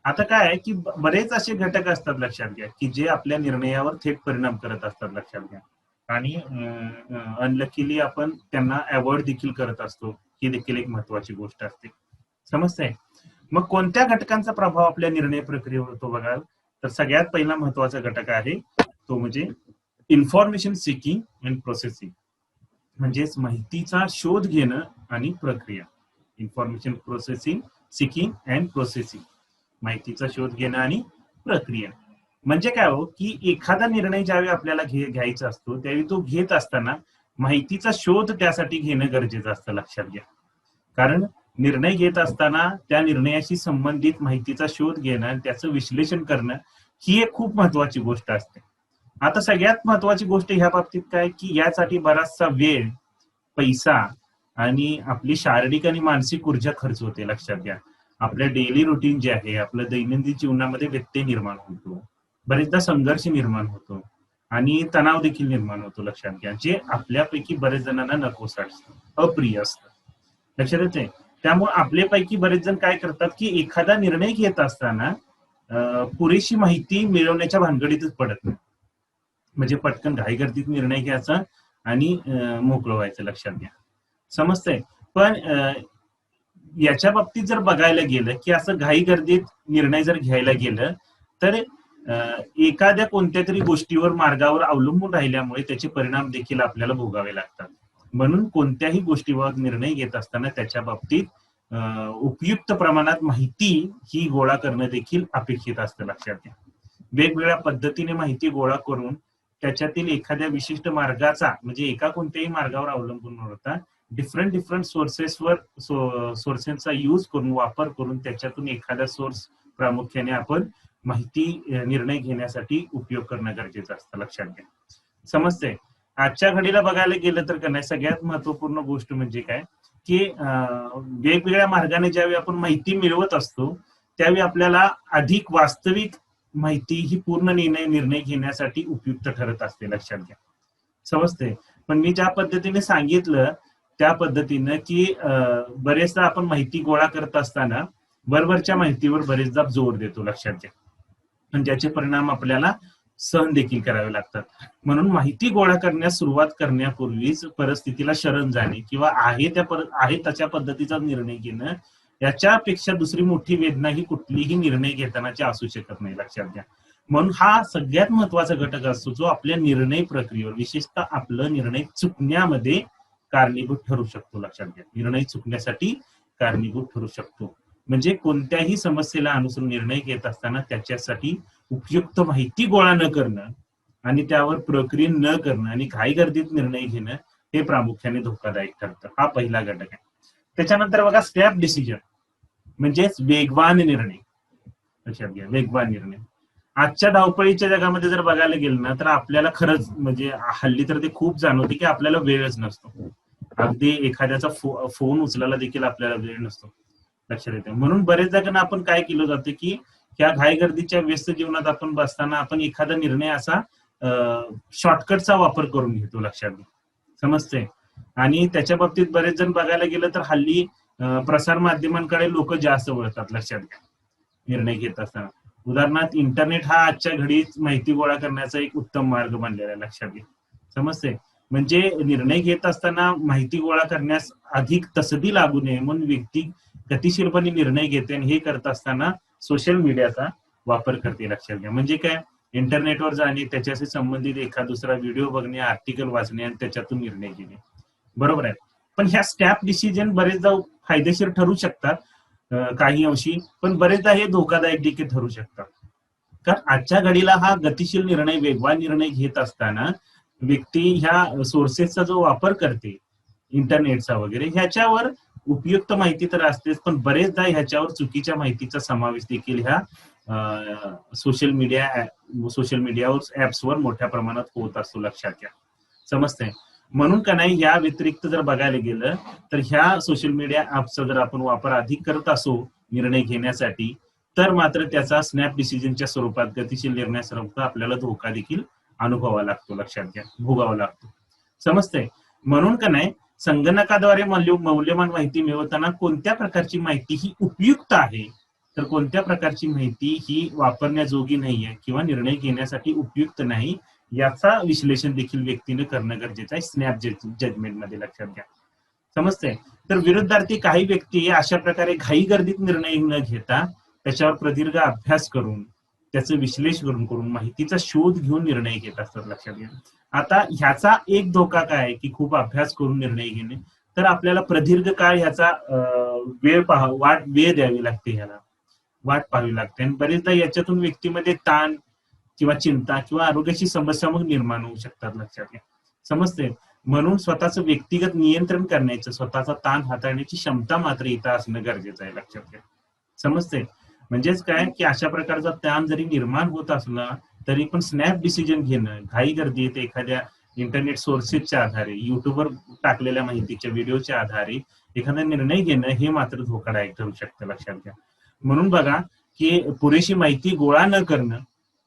आता काय आहे की बरेच असे घटक असतात. लक्षात घ्या, की जे आपल्या निर्णयावर थेट परिणाम करत असतात. लक्षात घ्या, आणि अनलकीली आपण त्यांना अवॉइड देखील करत असतो, ही देखील एक महत्वाची गोष्ट असते. समजतंय. मग कोणत्या घटकांचा प्रभाव आपल्या निर्णय प्रक्रियेवर होतो बघा, तर सगळ्यात पहिला महत्वाचा घटक आहे तो म्हणजे इन्फॉर्मेशन सिकिंग अँड प्रोसेसिंग, म्हणजेच माहितीचा शोध घेणं आणि प्रक्रिया. Information processing, seeking and processing, माहितीचा शोध घेणं आणि प्रक्रिया. म्हणजे काय हो की एखादा निर्णय ज्यावेळी आपल्याला घ्यायचा असतो त्यावेळी तो घेत असताना माहितीचा शोध त्यासाठी घेणं गरजेचं असतं, लक्षात घ्या. कारण निर्णय घेत असताना त्या निर्णयाशी संबंधित माहितीचा शोध घेणं आणि त्याचं विश्लेषण करणं ही एक खूप महत्वाची गोष्ट असते. आता सगळ्यात महत्वाची गोष्ट ह्या बाबतीत काय की यासाठी बराचसा वेळ, पैसा आणि आपली शारीरिक आणि मानसिक ऊर्जा खर्च होते, लक्षात घ्या. आपल्या डेली रुटीन जे आहे, आपल्या दैनंदिन जीवनामध्ये व्यत्यय निर्माण होतो, बरेचदा संघर्ष निर्माण होतो आणि तणाव देखील निर्माण होतो, लक्षात घ्या, जे आपल्यापैकी बरेच जणांना नकोस असतं, अप्रिय असतं, लक्षात येते. त्यामुळे आपल्यापैकी बरेच जण काय करतात की एखादा निर्णय घेत असताना पुरेशी माहिती मिळवण्याच्या भानगडीतच पडत नाही, म्हणजे पटकन घाईगर्दीत निर्णय घ्यायचा आणि मोकळं व्हायचं, लक्षात घ्या. समजतंय. पण याच्या बाबतीत जर बघायला गेलं की असं घाईगर्दीत निर्णय जर घ्यायला गेलं तर एखाद्या कोणत्या तरी गोष्टीवर मार्गावर अवलंबून राहिल्यामुळे त्याचे परिणाम देखील आपल्याला भोगावे लागतात. म्हणून कोणत्याही गोष्टीवर निर्णय घेत असताना त्याच्या बाबतीत उपयुक्त प्रमाणात माहिती ही गोळा करणं देखील अपेक्षित असतं, लक्षात घ्या. वेगवेगळ्या पद्धतीने माहिती गोळा करून त्याच्यातील एखाद्या विशिष्ट मार्गाचा, म्हणजे एका कोणत्याही मार्गावर अवलंबून न होता डिफरंट सोर्सेसचा यूज करून, वापर करून त्याच्यातून एखादा सोर्स प्रामुख्याने आपण माहिती निर्णय घेण्यासाठी उपयोग करणं गरजेचं असतं, लक्षात घ्या. समजतंय. आजच्या घडीला बघायला गेलं तर नाही सगळ्यात महत्वपूर्ण गोष्ट म्हणजे काय की वेगवेगळ्या मार्गाने ज्यावेळी आपण माहिती मिळवत असतो त्यावेळी आपल्याला अधिक वास्तविक माहिती ही पूर्ण निर्णय घेण्यासाठी उपयुक्त ठरत असते, लक्षात घ्या. समजते. पण मी ज्या पद्धतीने सांगितलं त्या पद्धतीनं की बरेचदा आपण माहिती गोळा करत असताना वरवरच्या माहितीवर बरेचदा जोर देतो, लक्षात घ्या, आणि त्याचे परिणाम आपल्याला सहन देखील करावे लागतात. म्हणून माहिती गोळा करण्यास सुरुवात करण्यापूर्वीच परिस्थितीला शरण जाणे किंवा आहे तशा पद्धतीचा निर्णय घेणं याच्यापेक्षा दुसरी मोठी वेदना ही कुठलीही निर्णय घेतानाची असू शकत नाही, लक्षात घ्या. म्हणून हा सगळ्यात महत्वाचा घटक असतो जो आपल्या निर्णय प्रक्रियेवर, विशेषतः आपलं निर्णय चुकण्यामध्ये कारणीभूत ठरू शकतो, लक्षात घ्या. निर्णय चुकण्यासाठी कारणीभूत ठरू शकतो. म्हणजे कोणत्याही समस्येला अनुसरून निर्णय घेत असताना त्याच्यासाठी उपयुक्त माहिती गोळा न करणं आणि त्यावर प्रक्रिया न करणं आणि घाईगर्दीत निर्णय घेणं हे प्रामुख्याने धोकादायक ठरतं. हा पहिला घटक आहे. त्याच्यानंतर बघा स्टेप डिसिजन, म्हणजेच वेगवान निर्णय, लक्षात घ्या, वेगवान निर्णय. आजच्या धावपळीच्या जगामध्ये जर बघायला गेलं ना तर आपल्याला खरंच म्हणजे हल्ली तर ते खूप जाणवते की आपल्याला वेळच नसतो. अगदी एखाद्याचा फोन उचलायला देखील आपल्याला वेळ नसतो, लक्षात येते. म्हणून बरेच जणांना आपण काय केलं जातं की ह्या घाईगर्दीच्या व्यस्त जीवनात आपण बसताना आपण एखादा निर्णय असा शॉर्टकटचा वापर करून घेतो, लक्षात घ्या. समजते. आणि त्याच्या बाबतीत बरेच जण बघायला गेलं तर हल्ली प्रसार माध्यमांकडे लोक जास्त वळतात, लक्षात घ्या, निर्णय घेत असताना. उदाहरणार्थ इंटरनेट हा आजच्या घडीत माहिती गोळा करण्याचा एक उत्तम मार्ग बनलेला आहे, लक्षात घ्या. समजते. म्हणजे निर्णय घेत असताना माहिती गोळा करण्यास अधिक तसदी लागू नये म्हणून व्यक्ती गतिशीलपणे निर्णय घेते आणि हे करत असताना सोशल मीडियाचा वापर करते, लक्षात घ्या. म्हणजे काय, इंटरनेटवर जाणे, त्याच्याशी संबंधित एखादा दुसरा व्हिडिओ बघणे, आर्टिकल वाचणे आणि त्याच्यातून निर्णय घेणे, बरोबर आहे. पण ह्या स्टेप डिसिजन बरेचदा फायदेशीर ठरू शकतात काही अंशी, पण बरेचदा हे धोकादायक देखील ठरू शकतात. कारण आजच्या घडीला हा गतिशील निर्णय, वेगवान निर्णय घेत असताना व्यक्ती ह्या सोर्सेसचा जो वापर करते, इंटरनेटचा वगैरे, ह्याच्यावर उपयुक्त माहिती तर असतेच, पण बरेचदा ह्याच्यावर चुकीच्या माहितीचा समावेश देखील ह्या सोशल मीडियावर ऍप्सवर मोठ्या प्रमाणात होत असतो, लक्षात घ्या. समजतंय. म्हणून का नाही या व्यतिरिक्त जर बघायला गेलं तर ह्या सोशल मीडिया ऍपचा जर आपण वापर अधिक करत असो निर्णय घेण्यासाठी तर मात्र त्याचा स्नॅप डिसिजनच्या स्वरूपात, गतिशील निर्णय स्वरूपात आपल्याला धोका देखील अनुभवावा लागतो, लक्षात घ्या, भोगावा लागतो. समजतंय. म्हणून का नाही संगणकाद्वारे मौल्यवान माहिती मिळवताना कोणत्या प्रकारची माहिती ही उपयुक्त आहे तर कोणत्या प्रकारची माहिती ही वापरण्याजोगी नाहीये किंवा निर्णय घेण्यासाठी उपयुक्त नाही याचा विश्लेषण देखील व्यक्तीने करणं गरजेचं आहे स्नॅप जजमेंट मध्ये, लक्षात घ्या. समजतंय. तर विरुद्धार्थी काही व्यक्ती अशा प्रकारे घाईगर्दीत निर्णय न घेता त्याच्यावर प्रदीर्घ अभ्यास करून त्याचं विश्लेषण करून माहितीचा शोध घेऊन निर्णय घेत असतात, लक्षात घ्या. आता ह्याचा एक धोका काय आहे की खूप अभ्यास करून निर्णय घेणे, तर आपल्याला प्रदीर्घ काळ ह्याचा वेळ द्यावी लागते, ह्याला वाट पाहावी लागते, आणि बरेचदा याच्यातून व्यक्तीमध्ये ताण किंवा चिंता किंवा आरोग्याची समस्या मग निर्माण होऊ शकतात, लक्षात घ्या. समजते. म्हणून स्वतःचं व्यक्तिगत नियंत्रण करण्याचं, स्वतःचा ताण हाताळण्याची क्षमता मात्र इथं असणं गरजेचं आहे, लक्षात घ्या. समजते. म्हणजेच काय की अशा प्रकारचा ताण जरी निर्माण होत असला तरी पण स्नॅप डिसिजन घेणं, घाई गर्दीत एखाद्या इंटरनेट सोर्सेसच्या आधारे, युट्यूबवर टाकलेल्या माहितीच्या व्हिडिओच्या आधारे एखादा निर्णय घेणं हे मात्र धोकादायक ठरू शकतं, लक्षात घ्या. म्हणून बघा की पुरेशी माहिती गोळा न करणं,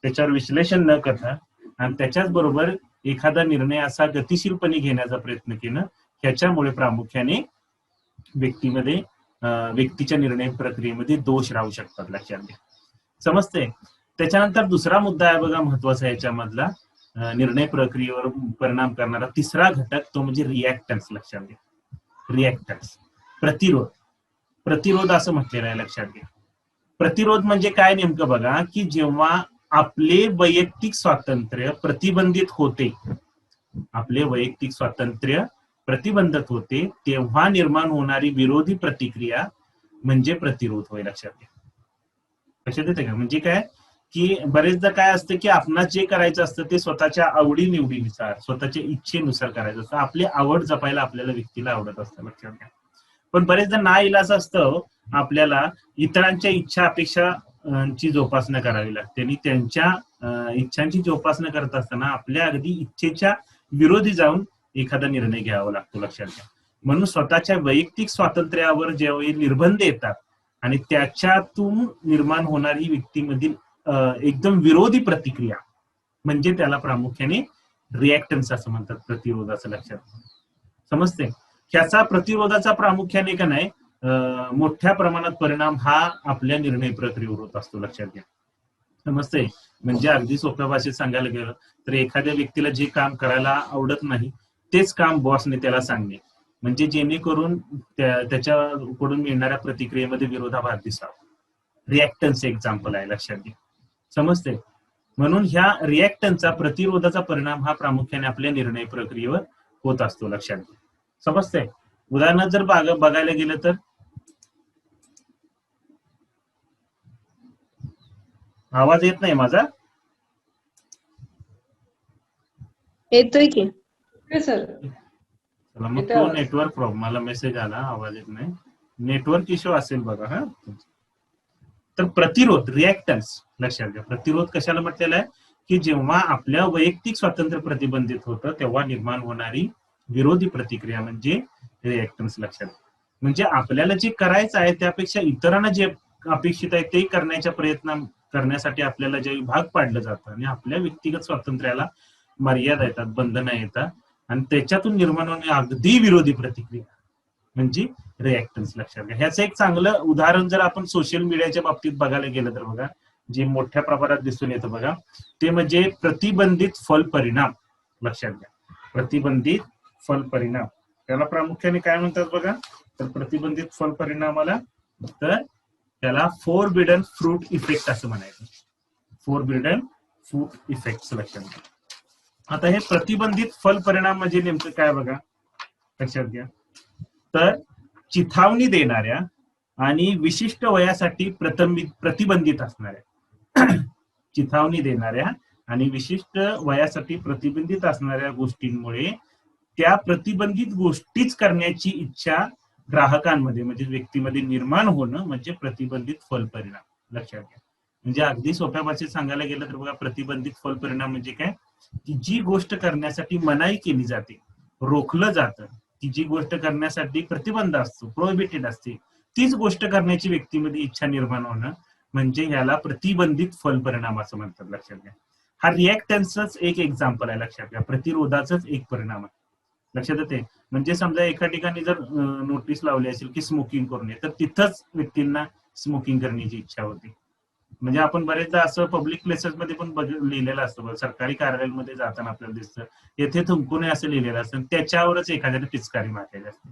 त्याच्यावर विश्लेषण न करणं आणि त्याच्याच बरोबर एखादा निर्णय असा गतिशीलपणे घेण्याचा प्रयत्न केलं, ह्याच्यामुळे प्रामुख्याने व्यक्तीच्या निर्णय प्रक्रियेमध्ये दोष राहू शकतात, लक्षात घ्या. समजते. त्याच्यानंतर दुसरा मुद्दा आहे बघा महत्वाचा याच्यामधला, निर्णय प्रक्रियेवर परिणाम करणारा तिसरा घटक, तो म्हणजे रिॲक्टन्स, लक्षात घ्या. रिॲक्टन्स, प्रतिरोध असं म्हटलेलं आहे, लक्षात घ्या. प्रतिरोध म्हणजे काय नेमकं बघा की जेव्हा आपले वैयक्तिक स्वातंत्र्य प्रतिबंधित होते, तेव्हा निर्माण होणारी विरोधी प्रतिक्रिया म्हणजे प्रतिरोध होय, लक्षात घ्या. लक्षात येते का? म्हणजे काय की बरेचदा काय असतं की आपणास जे करायचं असतं ते स्वतःच्या आवडीनिवडीनुसार, स्वतःच्या इच्छेनुसार करायचं असतं. आपली आवड जपायला आपल्याला व्यक्तीला आवडत असतं, लक्षात घ्या. पण बरेचदा नाइलाज असतं, आपल्याला इतरांच्या इच्छा अपेक्षांची जोपासना करावी लागते, आणि त्यांच्या इच्छांची जोपासना करत असताना आपल्या अगदी इच्छेच्या विरोधी जाऊन एखादा निर्णय घ्यावा लागतो, लक्षात घ्या. म्हणून स्वतःच्या वैयक्तिक स्वातंत्र्यावर ज्यावेळी निर्बंध येतात आणि त्याच्यातून निर्माण होणारी व्यक्तीमधील एकदम विरोधी प्रतिक्रिया, म्हणजे त्याला प्रामुख्याने रिॲक्टन्स असं म्हणतात, प्रतिरोधाचं, लक्षात. समजते. ह्याचा प्रतिरोधाचा प्रामुख्याने का नाही मोठ्या प्रमाणात परिणाम हा आपल्या निर्णय प्रक्रियेवर होत असतो, लक्षात घ्या. समजते. म्हणजे अगदी सोप्या भाषेत सांगायला गेलं तर एखाद्या व्यक्तीला जे काम करायला आवडत नाही तेच काम बॉसने त्याला सांगणे, म्हणजे जेणेकरून त्याच्याकडून मिळणाऱ्या प्रतिक्रियेमध्ये विरोधाभास दिसावा. रिॲक्टन्स एक्झाम्पल आहे, लक्षात घ्या. समजते. म्हणून ह्या रिॲक्टन्सचा, प्रतिरोधाचा परिणाम हा प्रामुख्याने आपल्या निर्णय प्रक्रियेवर होत असतो, लक्षात घ्या. समजते. उदाहरणार्थ जर बघायला गेलं तर आवाज येत नाही माझा? येतोय की सर. चला मग तो नेटवर्क प्रॉब्लेम, मला मेसेज आला, आवाज येत नाही, नेटवर्क इश्यू असेल बघा. हा, तर प्रतिरोध, रिॲक्टन्स, लक्षात घ्या. प्रतिरोध कशाला म्हटलेला आहे की जेव्हा आपल्या वैयक्तिक स्वातंत्र्य प्रतिबंधित होतं तेव्हा निर्माण होणारी विरोधी प्रतिक्रिया म्हणजे रिॲक्टन्स, लक्षात. म्हणजे आपल्याला जे करायचं आहे त्यापेक्षा इतरांना जे अपेक्षित आहे ते करण्याच्या प्रयत्न करण्यासाठी आपल्याला जे भाग पाडलं जातं आणि आपल्या व्यक्तिगत स्वातंत्र्याला मर्यादा येतात, बंधनं येतात, आणि त्याच्यातून निर्माण होणारी अगदी विरोधी प्रतिक्रिया म्हणजे रिॲक्टन्स, लक्षात घ्या. ह्याचं एक चांगलं उदाहरण जर आपण सोशल मीडियाच्या बाबतीत बघायला गेलं तर बघा, जे मोठ्या प्रमाणात दिसून येतं बघा, ते म्हणजे प्रतिबंधित फल परिणाम, लक्षात घ्या. प्रतिबंधित फल परिणाम, त्याला प्रामुख्याने काय म्हणतात बघा, तर प्रतिबंधित फल परिणामाला तर त्याला फोरबिडन फ्रूट इफेक्ट असं म्हणायचं. फोरबिडन फ्रूट इफेक्ट, लक्षात घ्या. आता हे प्रतिबंधित फल परिणाम म्हणजे नेमकं काय बघा, लक्षात घ्या. तर चिथावणी देणाऱ्या आणि विशिष्ट वयासाठी प्रतिबंधित असणाऱ्या चिथावणी देणाऱ्या आणि विशिष्ट वयासाठी प्रतिबंधित असणाऱ्या गोष्टींमुळे त्या प्रतिबंधित गोष्टीच करण्याची इच्छा ग्राहकांमध्ये म्हणजे व्यक्तीमध्ये निर्माण होणं म्हणजे प्रतिबंधित फल परिणाम, लक्षात घ्या. म्हणजे अगदी सोप्या भाषेत सांगायला गेलं तर बघा, प्रतिबंधित फल परिणाम म्हणजे काय की जी गोष्ट करण्यासाठी मनाई केली जाते, रोखलं जातं, की जी गोष्ट करण्यासाठी प्रतिबंध असतो, प्रोहिबिटेड असते, तीच गोष्ट करण्याची व्यक्तीमध्ये इच्छा निर्माण होणं म्हणजे ह्याला प्रतिबंधित फल परिणाम असं म्हणतात, लक्षात घ्या. हा रिॲक्टन्सच एक एक्झाम्पल आहे, लक्षात घ्या. प्रतिरोधाचाच एक परिणाम आहे, लक्षात येते. म्हणजे समजा एका ठिकाणी जर नोटीस लावली असेल की स्मोकिंग करू नये, तर तिथंच व्यक्तींना स्मोकिंग करण्याची इच्छा होती. म्हणजे आपण बरेचदा असं पब्लिक प्लेसेस मध्ये पण लिहिलेलं असतं, सरकारी कार्यालयामध्ये जाताना आपल्याला दिसतं, येथे थुंकू नये असं लिहिलेलं असतं, त्याच्यावरच एखाद्याने पिचकारी मारलेली असते.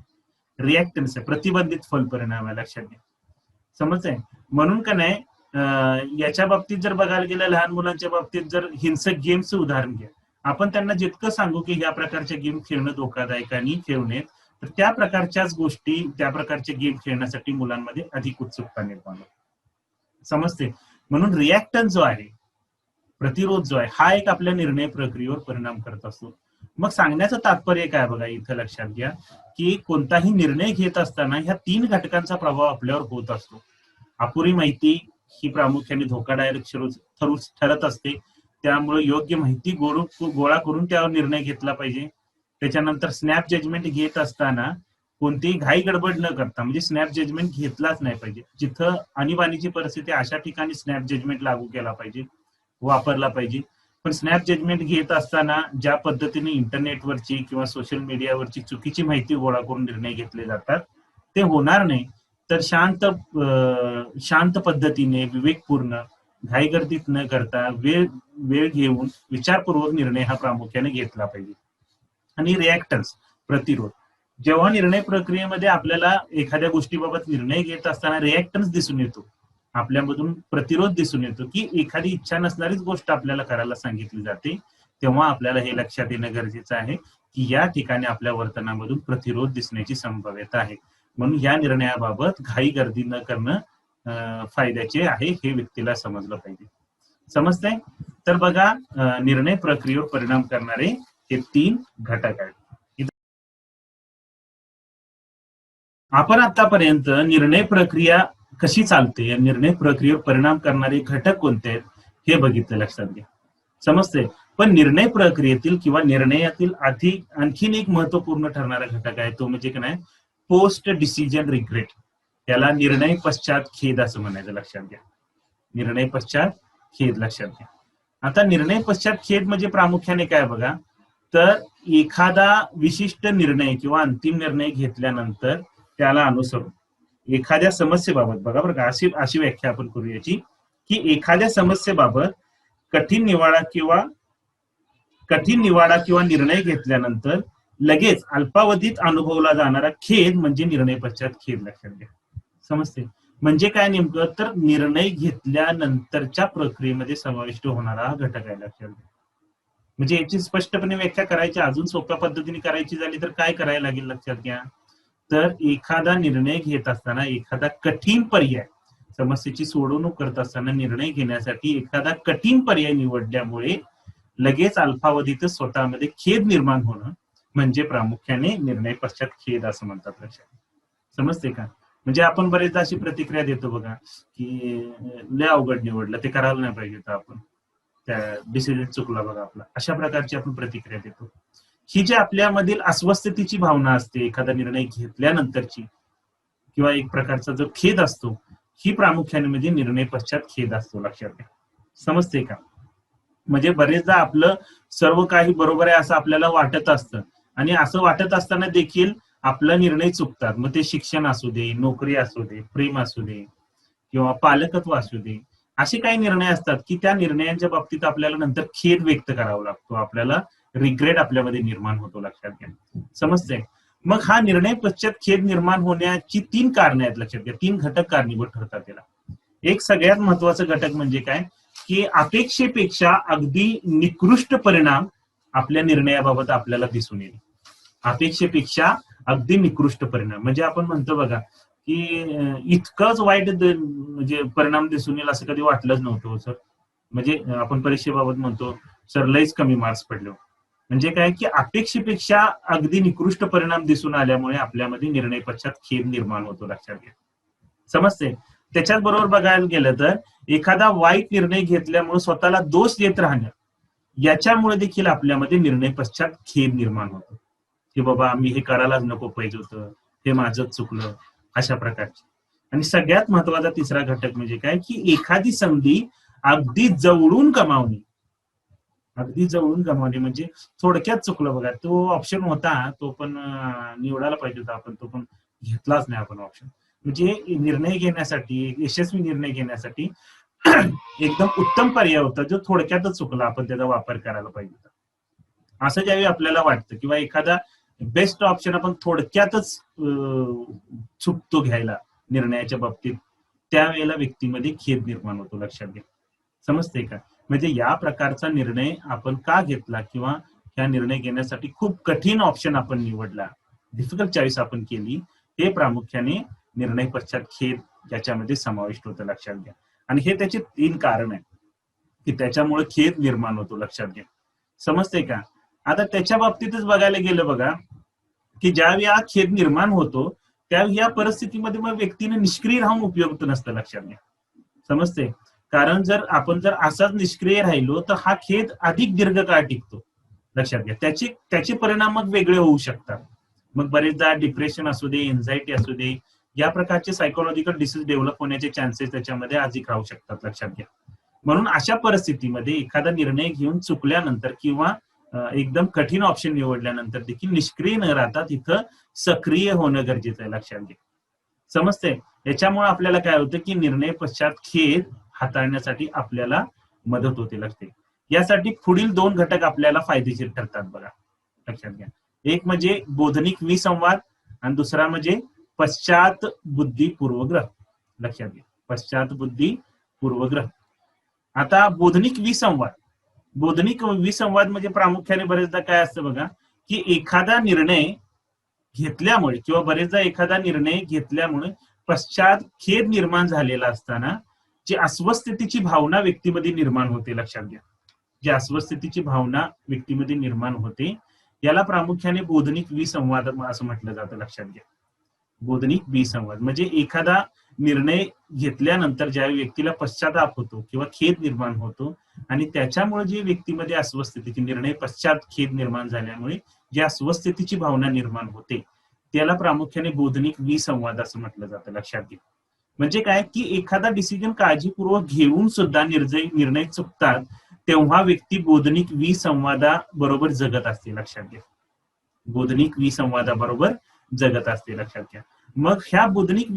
रिॲक्टन्स आहे, प्रतिबंधित फल परिणाम आहे, लक्षात घ्या. समजतंय. म्हणून का नाही याच्या बाबतीत जर बघायला गेलं, लहान मुलांच्या बाबतीत जर हिंसक गेमचं उदाहरण घ्या, आपण त्यांना जितकं सांगू की ह्या प्रकारच्या गेम खेळणं धोकादायक आणि खेळू नयेत, तर त्या प्रकारच्याच गोष्टी, त्या प्रकारचे गेम खेळण्यासाठी मुलांमध्ये अधिक उत्सुकता निर्माण होते. समजते? म्हणून रिॲक्टन्स जो आहे, प्रतिरोध जो आहे, हा एक आपल्या निर्णय प्रक्रियेवर परिणाम करत असतो. मग सांगण्याचं तात्पर्य काय बघा, इथं लक्षात घ्या की कोणताही निर्णय घेत असताना ह्या 3 घटकांचा प्रभाव आपल्यावर होत असतो. अपुरी माहिती ही प्रामुख्याने धोकादायक ठरत असते, त्यामुळे योग्य माहिती गोळा करून त्यावर निर्णय घेतला पाहिजे. त्याच्यानंतर स्नॅप जजमेंट घेत असताना कोणतीही घाई गडबड न करता, म्हणजे स्नॅप जजमेंट घेतलाच नाही पाहिजे. जिथं आणीबाणीची परिस्थिती, अशा ठिकाणी स्नॅप जजमेंट लागू केला पाहिजे, वापरला पाहिजे. पण स्नॅप जजमेंट घेत असताना ज्या पद्धतीने इंटरनेटवरची किंवा सोशल मीडियावरची चुकीची माहिती गोळा करून निर्णय घेतले जातात, ते होणार नाही. तर शांत पद्धतीने, विवेकपूर्ण, घाईगर्दीत न करता वेळ घेऊन विचारपूर्वक निर्णय हा प्रामुख्याने घेतला पाहिजे. आणि रिॲक्टन्स, प्रतिरोध, जेव्हा निर्णय प्रक्रियेमध्ये आपल्याला एखाद्या गोष्टीबाबत निर्णय घेत असताना रिॲक्टन्स दिसून येतो, आपल्यामधून प्रतिरोध दिसून येतो की एखादी इच्छा नसणारीच गोष्ट आपल्याला करायला सांगितली जाते, तेव्हा आपल्याला हे लक्षात येणं गरजेचं आहे की या ठिकाणी आपल्या वर्तनामधून प्रतिरोध दिसण्याची संभाव्यता आहे. म्हणून या निर्णयाबाबत घाई गर्दी न करणं फायद्याचे आहे, हे व्यक्तीला समजलं पाहिजे. समजतंय? तर बघा, निर्णय प्रक्रियेवर परिणाम करणारे हे 3 घटक आहेत. आपण आतापर्यंत निर्णय प्रक्रिया कशी चालते, निर्णय प्रक्रियेवर परिणाम करणारे घटक कोणते आहेत हे बघितलं, लक्षात घ्या. समजते? पण निर्णय प्रक्रियेतील किंवा निर्णयातील आणखीन एक महत्वपूर्ण ठरणारा घटक आहे, तो म्हणजे काय, पोस्ट डिसिजन रिग्रेट. त्याला निर्णय पश्चात खेद असं म्हणायचं, लक्षात घ्या. निर्णय पश्चात खेद, लक्षात घ्या. आता निर्णय पश्चात खेद म्हणजे प्रामुख्याने काय बघा, तर एखादा विशिष्ट निर्णय किंवा अंतिम निर्णय घेतल्यानंतर त्याला अनुसरून एखाद्या समस्येबाबत, बघा बरं का, अशी व्याख्या आपण करूयाची की एखाद्या समस्येबाबत कठीण निवाडा किंवा निर्णय घेतल्यानंतर लगेच अल्पावधीत अनुभवला जाणारा खेद म्हणजे निर्णय पश्चात खेद, लक्षात घ्या. समजते? म्हणजे काय नेमकं, तर निर्णय घेतल्यानंतरच्या प्रक्रियेमध्ये समाविष्ट होणारा हा घटक आहे, लक्षात घ्या. म्हणजे याची स्पष्टपणे व्याख्या करायची, अजून सोप्या पद्धतीने करायची झाली तर काय करायला लागेल, लक्षात घ्या. तर एखादा निर्णय घेत असताना एखादा कठीण पर्याय, समस्येची सोडवणूक करत असताना निर्णय घेण्यासाठी एखादा कठीण पर्याय निवडल्यामुळे लगेच अल्पावधीतच स्वतःमध्ये खेद निर्माण होणं म्हणजे प्रामुख्याने निर्णय पश्चात खेद असं म्हणतात, लक्षात. समजते का? म्हणजे आपण बरेचदा अशी प्रतिक्रिया देतो बघा की लय अवघड निवडलं, ते करायला नाही पाहिजे होतं, आपण त्या डिसिजन चुकला बघा आपला, अशा प्रकारची आपण प्रतिक्रिया देतो. ही जी आपल्यामधील अस्वस्थतेची भावना असते एखादा निर्णय घेतल्यानंतरची, किंवा एक प्रकारचा जो खेद असतो, ही प्रामुख्याने म्हणजे निर्णय पश्चात खेद असतो, लक्षात घ्या. समजते का? म्हणजे बरेचदा आपलं सर्व काही बरोबर आहे असं आपल्याला वाटत असतं, आणि असं वाटत असताना देखील आपला निर्णय चुकतात. मग ते शिक्षण असू दे, नोकरी असू दे, प्रेम असू दे, किंवा पालकत्व असू दे, असे काही निर्णय असतात की त्या निर्णयांच्या बाबतीत आपल्याला नंतर खेद व्यक्त करावा लागतो, आपल्याला रिग्रेट आपल्यामध्ये निर्माण होतो, लक्षात घ्या. समजते? मग हा निर्णय पश्चात खेद निर्माण होण्याची 3 कारणे आहेत, लक्षात घ्या. 3 घटक कारणीभूत ठरतात त्याला. एक सगळ्यात महत्वाचं घटक म्हणजे काय, की अपेक्षेपेक्षा अगदी निकृष्ट परिणाम आपल्या निर्णयाबाबत आपल्याला दिसून येईल. अपेक्षेपेक्षा अगदी निकृष्ट परिणाम म्हणजे आपण म्हणतो बघा की इतकंच वाईट म्हणजे परिणाम दिसून येईल असं कधी वाटलंच नव्हतं सर. म्हणजे आपण परीक्षेबाबत म्हणतो सर लयच कमी मार्क्स पडले. म्हणजे काय की अपेक्षेपेक्षा अगदी निकृष्ट परिणाम दिसून आल्यामुळे आपल्यामध्ये निर्णय पश्चात खेद निर्माण होतो, लक्षात घ्या. समजते? त्याच्याच बरोबर बघायला गेलं तर एखादा वाईट निर्णय घेतल्यामुळे स्वतःला दोष देत राहणं, याच्यामुळे देखील आपल्यामध्ये निर्णय पश्चात खेद निर्माण होतो की बाबा मी हे करायलाच नको पाहिजे होतं, हे माझंच चुकलं, अशा प्रकारचे. आणि सगळ्यात महत्वाचा तिसरा घटक म्हणजे काय की एखादी संधी अगदी जवळून गमावणे. अगदी जवळून गमावणे म्हणजे थोडक्यात चुकलं बघा, तो ऑप्शन होता, तो पण निवडायला पाहिजे होता आपण, तो पण घेतलाच नाही आपण ऑप्शन. म्हणजे निर्णय घेण्यासाठी, यशस्वी निर्णय घेण्यासाठी एकदम उत्तम पर्याय होता जो थोडक्यातच चुकला, आपण त्याचा वापर करायला पाहिजे होता, असं ज्यावेळी आपल्याला वाटतं. किंवा एखादा बेस्ट ऑप्शन आपण थोडक्यातच चुकतो घ्यायला निर्णयाच्या बाबतीत, त्यावेळेला व्यक्तीमध्ये खेद निर्माण होतो, लक्षात घ्या. समजते का? म्हणजे या प्रकारचा निर्णय आपण का घेतला किंवा ह्या निर्णय घेण्यासाठी खूप कठीण ऑप्शन आपण निवडला, डिफिकल्ट चॉईस आपण केली, हे प्रामुख्याने निर्णय पश्चात खेद याच्यामध्ये समाविष्ट होतं, लक्षात घ्या. आणि हे त्याचे 3 कारण आहे की त्याच्यामुळे खेद निर्माण होतो, लक्षात घ्या. समजते का? आता त्याच्या बाबतीतच बघायला गेलं बघा की ज्यावेळी हा खेद निर्माण होतो त्यावेळी या परिस्थितीमध्ये मग व्यक्तीने निष्क्रिय राहून उपयोग नसतं, लक्षात घ्या. समजते? कारण जर असाच निष्क्रिय राहिलो तर हा खेद अधिक दीर्घकाळ टिकतो, लक्षात घ्या. त्याचे परिणाम मग वेगळे होऊ शकतात. मग बरेचदा डिप्रेशन असू दे, एन्झायटी असू दे, या प्रकारचे सायकोलॉजिकल डिसीज डेव्हलप होण्याचे चान्सेस त्याच्यामध्ये अधिक राहू शकतात, लक्षात घ्या. म्हणून अशा परिस्थितीमध्ये एखादा निर्णय घेऊन चुकल्यानंतर किंवा एकदम कठीण ऑप्शन निवडल्यानंतर देखील निष्क्रिय न राहता तिथं सक्रिय होणं गरजेचं आहे, लक्षात घ्या. समजते? याच्यामुळे आपल्याला काय होतं की निर्णय पश्चात खेद हाताळण्यासाठी आपल्याला मदत होते, लक्षात. यासाठी पुढील 2 घटक आपल्याला फायदेशीर ठरतात बघा, लक्षात घ्या. एक म्हणजे बोधनिक विसंवाद आणि दुसरा म्हणजे पश्चात बुद्धी पूर्वग्रह, लक्षात घ्या. पश्चात बुद्धी पूर्वग्रह. आता बोधनिक विसंवाद म्हणजे प्रामुख्याने बरेचदा काय असतं बघा की एखादा निर्णय घेतल्यामुळे किंवा बरेचदा एखादा निर्णय घेतल्यामुळे पश्चात खेद निर्माण झालेला असताना जी अस्वस्थतेची भावना व्यक्तीमध्ये निर्माण होते, लक्षात घ्या. जी अस्वस्थतेची भावना व्यक्तीमध्ये निर्माण होते याला प्रामुख्याने बोधनिक विसंवाद असं म्हटलं जातं, लक्षात घ्या. बोधनिक विसंवाद म्हणजे एखादा निर्णय घेतल्यानंतर ज्या व्यक्तीला पश्चाताप होतो किंवा खेद निर्माण होतो आणि त्याच्यामुळे जे व्यक्तीमध्ये अस्वस्थतेची निर्णय पश्चात खेद निर्माण झाल्यामुळे जी अस्वस्थतेची भावना निर्माण होते त्याला प्रामुख्याने बोधनिक विसंवाद असं म्हटलं जातं, लक्षात घ्या. म्हणजे काय की एखादा डिसिजन काळजीपूर्वक घेऊन सुद्धा निर्णय चुकतात तेव्हा व्यक्ती बोधनिक विसंवादाबरोबर जगत असते, लक्षात घ्या. बोधनिक विसंवादाबरोबर जगत असते, लक्षात घ्या. मग ह्या बोधनिक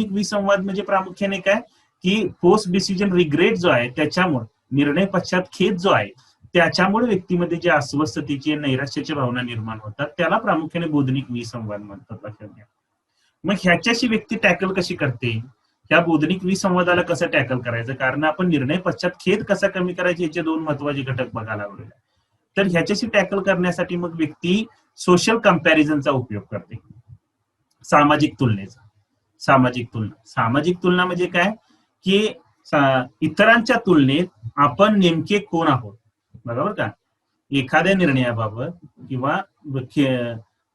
विसंवाद म्हणजे प्रामुख्याने काय की पोस्ट डिसिजन रिग्रेट जो आहे त्याच्यामुळे निर्णय पश्चात खेद जो आहे त्याच्यामुळे व्यक्तीमध्ये जे अस्वस्थतेची नैराश्याची भावना निर्माण होतात त्याला प्रामुख्याने बोधनिक विसंवाद म्हणतात, लक्षात घ्या. मग ह्याच्याशी व्यक्ती टॅकल कशी करते, ह्या बोधनिक विसंवादाला कसं टॅकल करायचं, कारण आपण निर्णय पश्चात खेद कसा कमी करायचे याचे 2 महत्वाचे घटक बघायला लागले. तर ह्याच्याशी टॅकल करण्यासाठी मग व्यक्ती सोशल कंपॅरिझनचा उपयोग करते, सामाजिक तुलना म्हणजे काय की इतरांच्या तुलनेत आपण नेमके कोण आहोत, बरोबर का. एखाद्या निर्णयाबाबत किंवा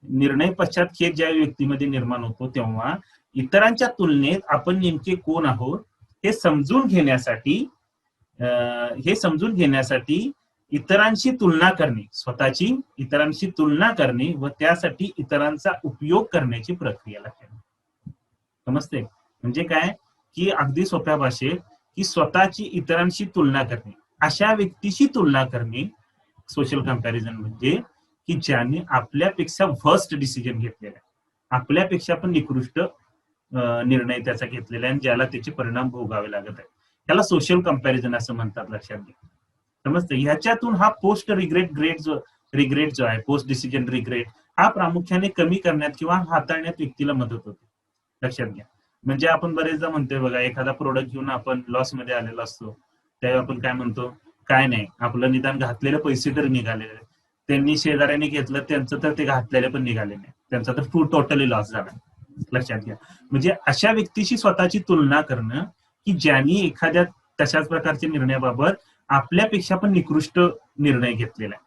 निर्णय पश्चात खेद ज्या व्यक्तीमध्ये निर्माण होतो तेव्हा इतरांच्या तुलनेत आपण नेमके कोण आहोत हे समजून घेण्यासाठी इतरांशी तुलना करणे, स्वतःची इतरांशी तुलना करणे व त्यासाठी इतरांचा उपयोग करण्याची प्रक्रिया लागते. समजते? म्हणजे काय की अगदी सोप्या भाषेत की स्वतःची इतरांशी तुलना करणे, अशा व्यक्तीशी तुलना करणे सोशल कंपॅरिझन म्हणजे की ज्याने आपल्यापेक्षा वर्स्ट डिसिजन घेतलेला आहे, आपल्यापेक्षा पण निकृष्ट निर्णय त्याचा घेतलेला आहे आणि ज्याला त्याचे परिणाम भोगावे लागत आहेत, त्याला सोशल कंपॅरिझन असं म्हणतात, लक्षात घ्या. समजतं? ह्याच्यातून हा पोस्ट रिग्रेट जो आहे, पोस्ट डिसिजन रिग्रेट, हा प्रामुख्याने कमी करण्यात किंवा हाताळण्यात व्यक्तीला मदत होते, लक्षात घ्या. म्हणजे आपण बरेचदा म्हणतोय बघा एखादा प्रोडक्ट घेऊन आपण लॉस मध्ये आलेलो असतो त्यावेळी आपण काय म्हणतो, काय नाही आपलं निदान घातलेले पैसे तर निघाले, त्यांनी शेजाऱ्याने घेतलं त्यांचं तर ते घातलेले पण निघाले नाही, त्यांचा तर फुल टोटली लॉस झाला, लक्षात घ्या. म्हणजे अशा व्यक्तीशी स्वतःची तुलना करणं की ज्यांनी एखाद्या तशाच प्रकारच्या निर्णयाबाबत आपल्यापेक्षा पण निकृष्ट निर्णय घेतलेला आहे,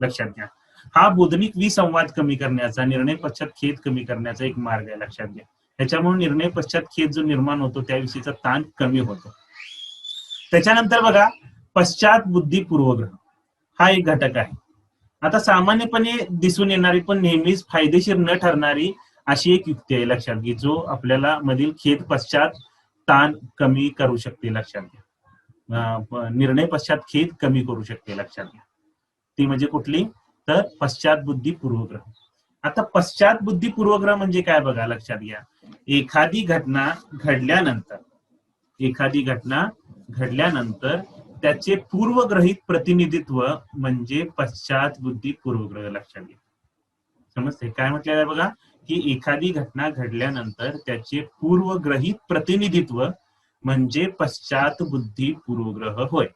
लक्षात घ्या. हा बोधनिक विसंवाद कमी करण्याचा, निर्णय पश्चात खेद कमी करण्याचा एक मार्ग आहे, लक्षात घ्या. त्याच्यामुळे निर्णय पश्चात खेद जो निर्माण होतो त्याविषयीचा ताण कमी होतो. त्याच्यानंतर बघा पश्चात बुद्धी पूर्वग्रह हा एक घटक आहे. आता सामान्यपणे दिसून येणारी पण नेहमीच फायदेशीर न ठरणारी अशी एक युक्ती आहे, लक्षात घ्या, जो आपल्याला मधील खेद पश्चात ताण कमी करू शकते, लक्षात घ्या. निर्णय पश्चात खेद कमी करू शकते, लक्षात घ्या. ती म्हणजे कुठली, तर पश्चात बुद्धी पूर्वग्रह. आता पश्चात बुद्धी पूर्वग्रह म्हणजे काय बघा, लक्षात घ्या. एखादी घटना घडल्यानंतर त्याचे पूर्वग्रहित प्रतिनिधित्व म्हणजे पश्चात बुद्धी पूर्वग्रह, लक्षात घ्या. समजते काय म्हटलेलं आहे बघा की एखादी घटना घडल्यानंतर त्याचे पूर्वग्रहित प्रतिनिधित्व म्हणजे पश्चात बुद्धी पूर्वग्रह होय.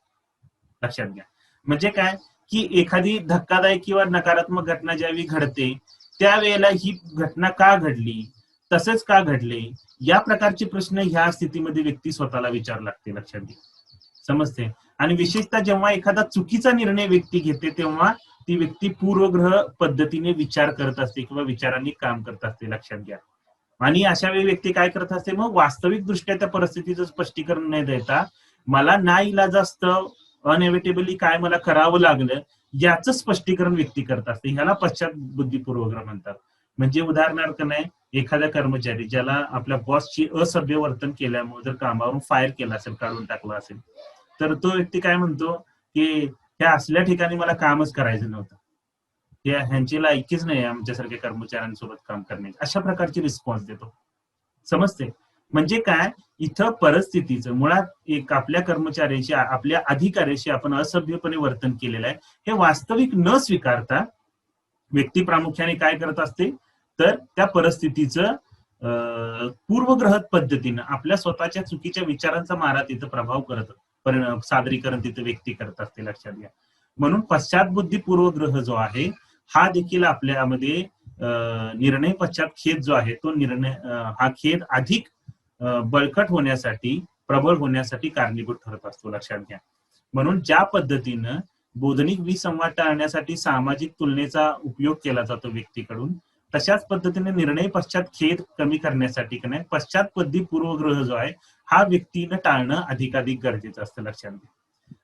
लक्षात घ्या. म्हणजे काय की एखादी धक्कादायक किंवा नकारात्मक घटना ज्यावेळी घडते त्यावेळेला ही घटना का घडली, तसेच का घडले, या प्रकारचे प्रश्न ह्या स्थितीमध्ये व्यक्ती स्वतःला विचारू लागते. लक्षात घ्या. समजते. आणि विशेषतः जेव्हा एखादा चुकीचा निर्णय व्यक्ती घेते तेव्हा ती व्यक्ती पूर्वग्रह पद्धतीने विचार करत असते किंवा विचारांनी काम करत असते. लक्षात घ्या. आणि अशा वेळी व्यक्ती काय करत असते, मग वास्तविक दृष्ट्या त्या परिस्थितीचं स्पष्टीकरण न देता मला नाईलाजास्तव अनएव्हिटेबली काय मला करावं लागलं याचं स्पष्टीकरण व्यक्ती करत असते. ह्याला पश्चात बुद्धी पूर्वग्रह म्हणतात. म्हणजे उदाहरणार्थ नाही, एखादा कर्मचारी ज्याला आपल्या बॉसची असभ्य वर्तन केल्यामुळे जर कामावरून फायर केलं असेल, काढून टाकलं असेल, तर तो व्यक्ती काय म्हणतो की ह्या असल्या ठिकाणी मला कामच करायचं नव्हतं, ह्यांची लायकीच नाही आमच्यासारख्या कर्मचाऱ्यांसोबत काम करण्याची, अशा प्रकारची रिस्पॉन्स देतो. समजते. म्हणजे काय, इथं परिस्थितीचं मुळात एक आपल्या कर्मचाऱ्याशी आपल्या अधिकाऱ्याशी आपण असभ्यपणे वर्तन केलेलं आहे हे वास्तविक न स्वीकारता व्यक्ती प्रामुख्याने काय करत असते, तर त्या परिस्थितीचं पूर्वग्रह पद्धतीनं आपल्या स्वतःच्या चुकीच्या विचारांचा मारा तिथं प्रभाव करत सादरीकरण तिथे व्यक्ती करत असते. लक्षात घ्या. म्हणून पश्चात बुद्धी पूर्वग्रह जो आहे हा देखील आपल्यामध्ये निर्णय पश्चात खेद जो आहे तो निर्णय हा खेद अधिक बळकट होण्यासाठी, प्रबळ होण्यासाठी कारणीभूत ठरत असतो. लक्षात घ्या. म्हणून ज्या पद्धतीनं बोधनिक विसंवाद टाळण्यासाठी सामाजिक तुलनेचा उपयोग केला जातो व्यक्तीकडून, तशाच पद्धतीने निर्णय पश्चात खेद कमी करण्यासाठी की नाही पश्चात बुद्धी पूर्वग्रह जो आहे हा व्यक्तीनं टाळणं अधिकाधिक गरजेचं असतं. लक्षात घ्या.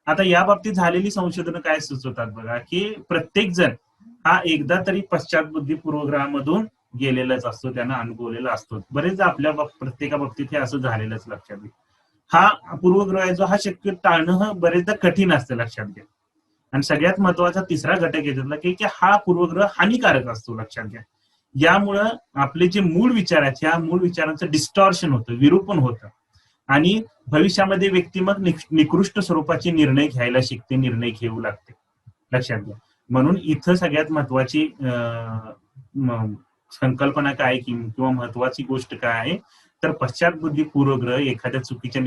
आता या बाबतीत झालेली संशोधनं काय सुचवतात बघा, की प्रत्येक जण हा एकदा तरी पश्चात बुद्धी पूर्वग्रहामधून गेलेलाच असतो, त्यांना अनुभवलेला असतो. बरेच आपल्या प्रत्येका बाबतीत हे असं झालेलंच. लक्षात घ्या. हा पूर्वग्रह आहे जो हा शक्य टाळणं बरेचदा कठीण असतं. लक्षात घ्या. आणि सगळ्यात महत्वाचा तिसरा घटक येतो की हा पूर्वग्रह हानिकारक असतो. लक्षात घ्या. यामुळं आपले जे मूळ विचार आहेत ह्या मूळ विचारांचं डिस्टॉर्शन होतं, विरूपण होतं आणि भविष्यामध्ये व्यक्ती मग निकृष्ट स्वरूपाचे निर्णय घ्यायला शिकते, निर्णय घेऊ लागते. लक्षात घ्या. म्हणून इथं सगळ्यात महत्वाची संकल्पना काय किंवा महत्वाची गोष्ट काय आहे, तर पश्चात बुद्धी पूर्वग्रह एखाद्या चुकीच्या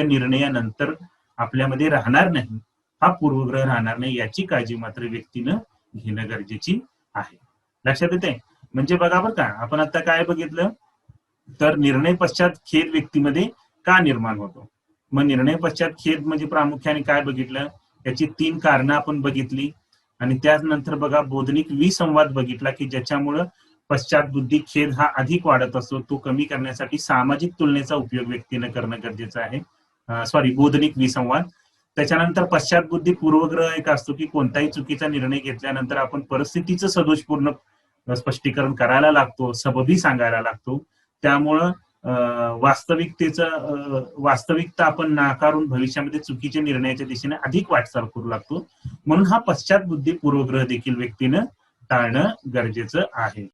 निर्णयानंतर आपल्यामध्ये राहणार नाही, हा पूर्वग्रह राहणार नाही याची काळजी मात्र व्यक्तीनं घेणं गरजेची आहे. लक्षात येते. म्हणजे बघा बरं का, आपण आता काय बघितलं, तर निर्णय पश्चात खेद व्यक्तीमध्ये का निर्माण होतो. मग निर्णय पश्चात खेद म्हणजे प्रामुख्याने काय बघितलं, त्याची 3 कारणं आपण बघितली आणि त्यानंतर बघा बोधनिक विसंवाद बघितला की ज्याच्यामुळं पश्चात बुद्धी खेद हा अधिक वाढत असतो. तो कमी करण्यासाठी सामाजिक तुलनेचा उपयोग व्यक्तीनं करणं गरजेचं आहे. बोधनिक विसंवाद. त्याच्यानंतर पश्चात बुद्धी पूर्वग्रह एक असतो की कोणताही चुकीचा निर्णय घेतल्यानंतर आपण परिस्थितीचं सदोषपूर्ण स्पष्टीकरण करायला लागतो, सबबी सांगायला लागतो. त्यामुळं वास्तविकता आपण नाकारून भविष्यामध्ये चुकीच्या निर्णयाच्या दिशेने अधिक वाटचाल करू लागतो. म्हणून हा पश्चात बुद्धी पूर्वग्रह देखील व्यक्तीनं टाळणं गरजेचं आहे.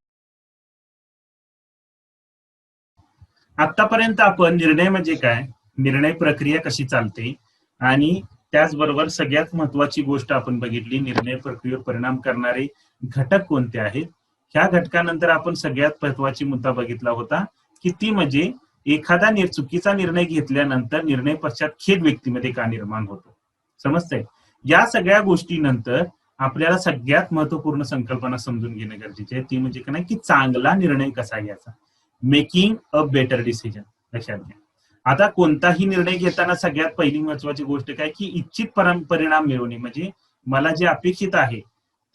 आतापर्यंत आपण निर्णय म्हणजे काय, निर्णय प्रक्रिया कशी चालते आणि त्याचबरोबर सगळ्यात महत्वाची गोष्ट आपण बघितली, निर्णय प्रक्रियेवर परिणाम करणारे घटक कोणते आहेत. ह्या घटकानंतर आपण सगळ्यात महत्वाची मुद्दा बघितला होता की ती म्हणजे एखादा चुकीचा निर्णय घेतल्यानंतर निर्णय पश्चात खेद व्यक्तीमध्ये का निर्माण होतो. समजतंय. या सगळ्या गोष्टीनंतर आपल्याला सगळ्यात महत्वपूर्ण संकल्पना समजून घेणं गरजेचे आहे, ती म्हणजे काय की चांगला निर्णय कसा घ्यायचा, मेकिंग अ बेटर डिसिजन. लक्षात घ्या. आता कोणताही निर्णय घेताना सगळ्यात पहिली महत्वाची गोष्ट काय की इच्छित परिणाम मिळवणे, म्हणजे मला जे अपेक्षित आहे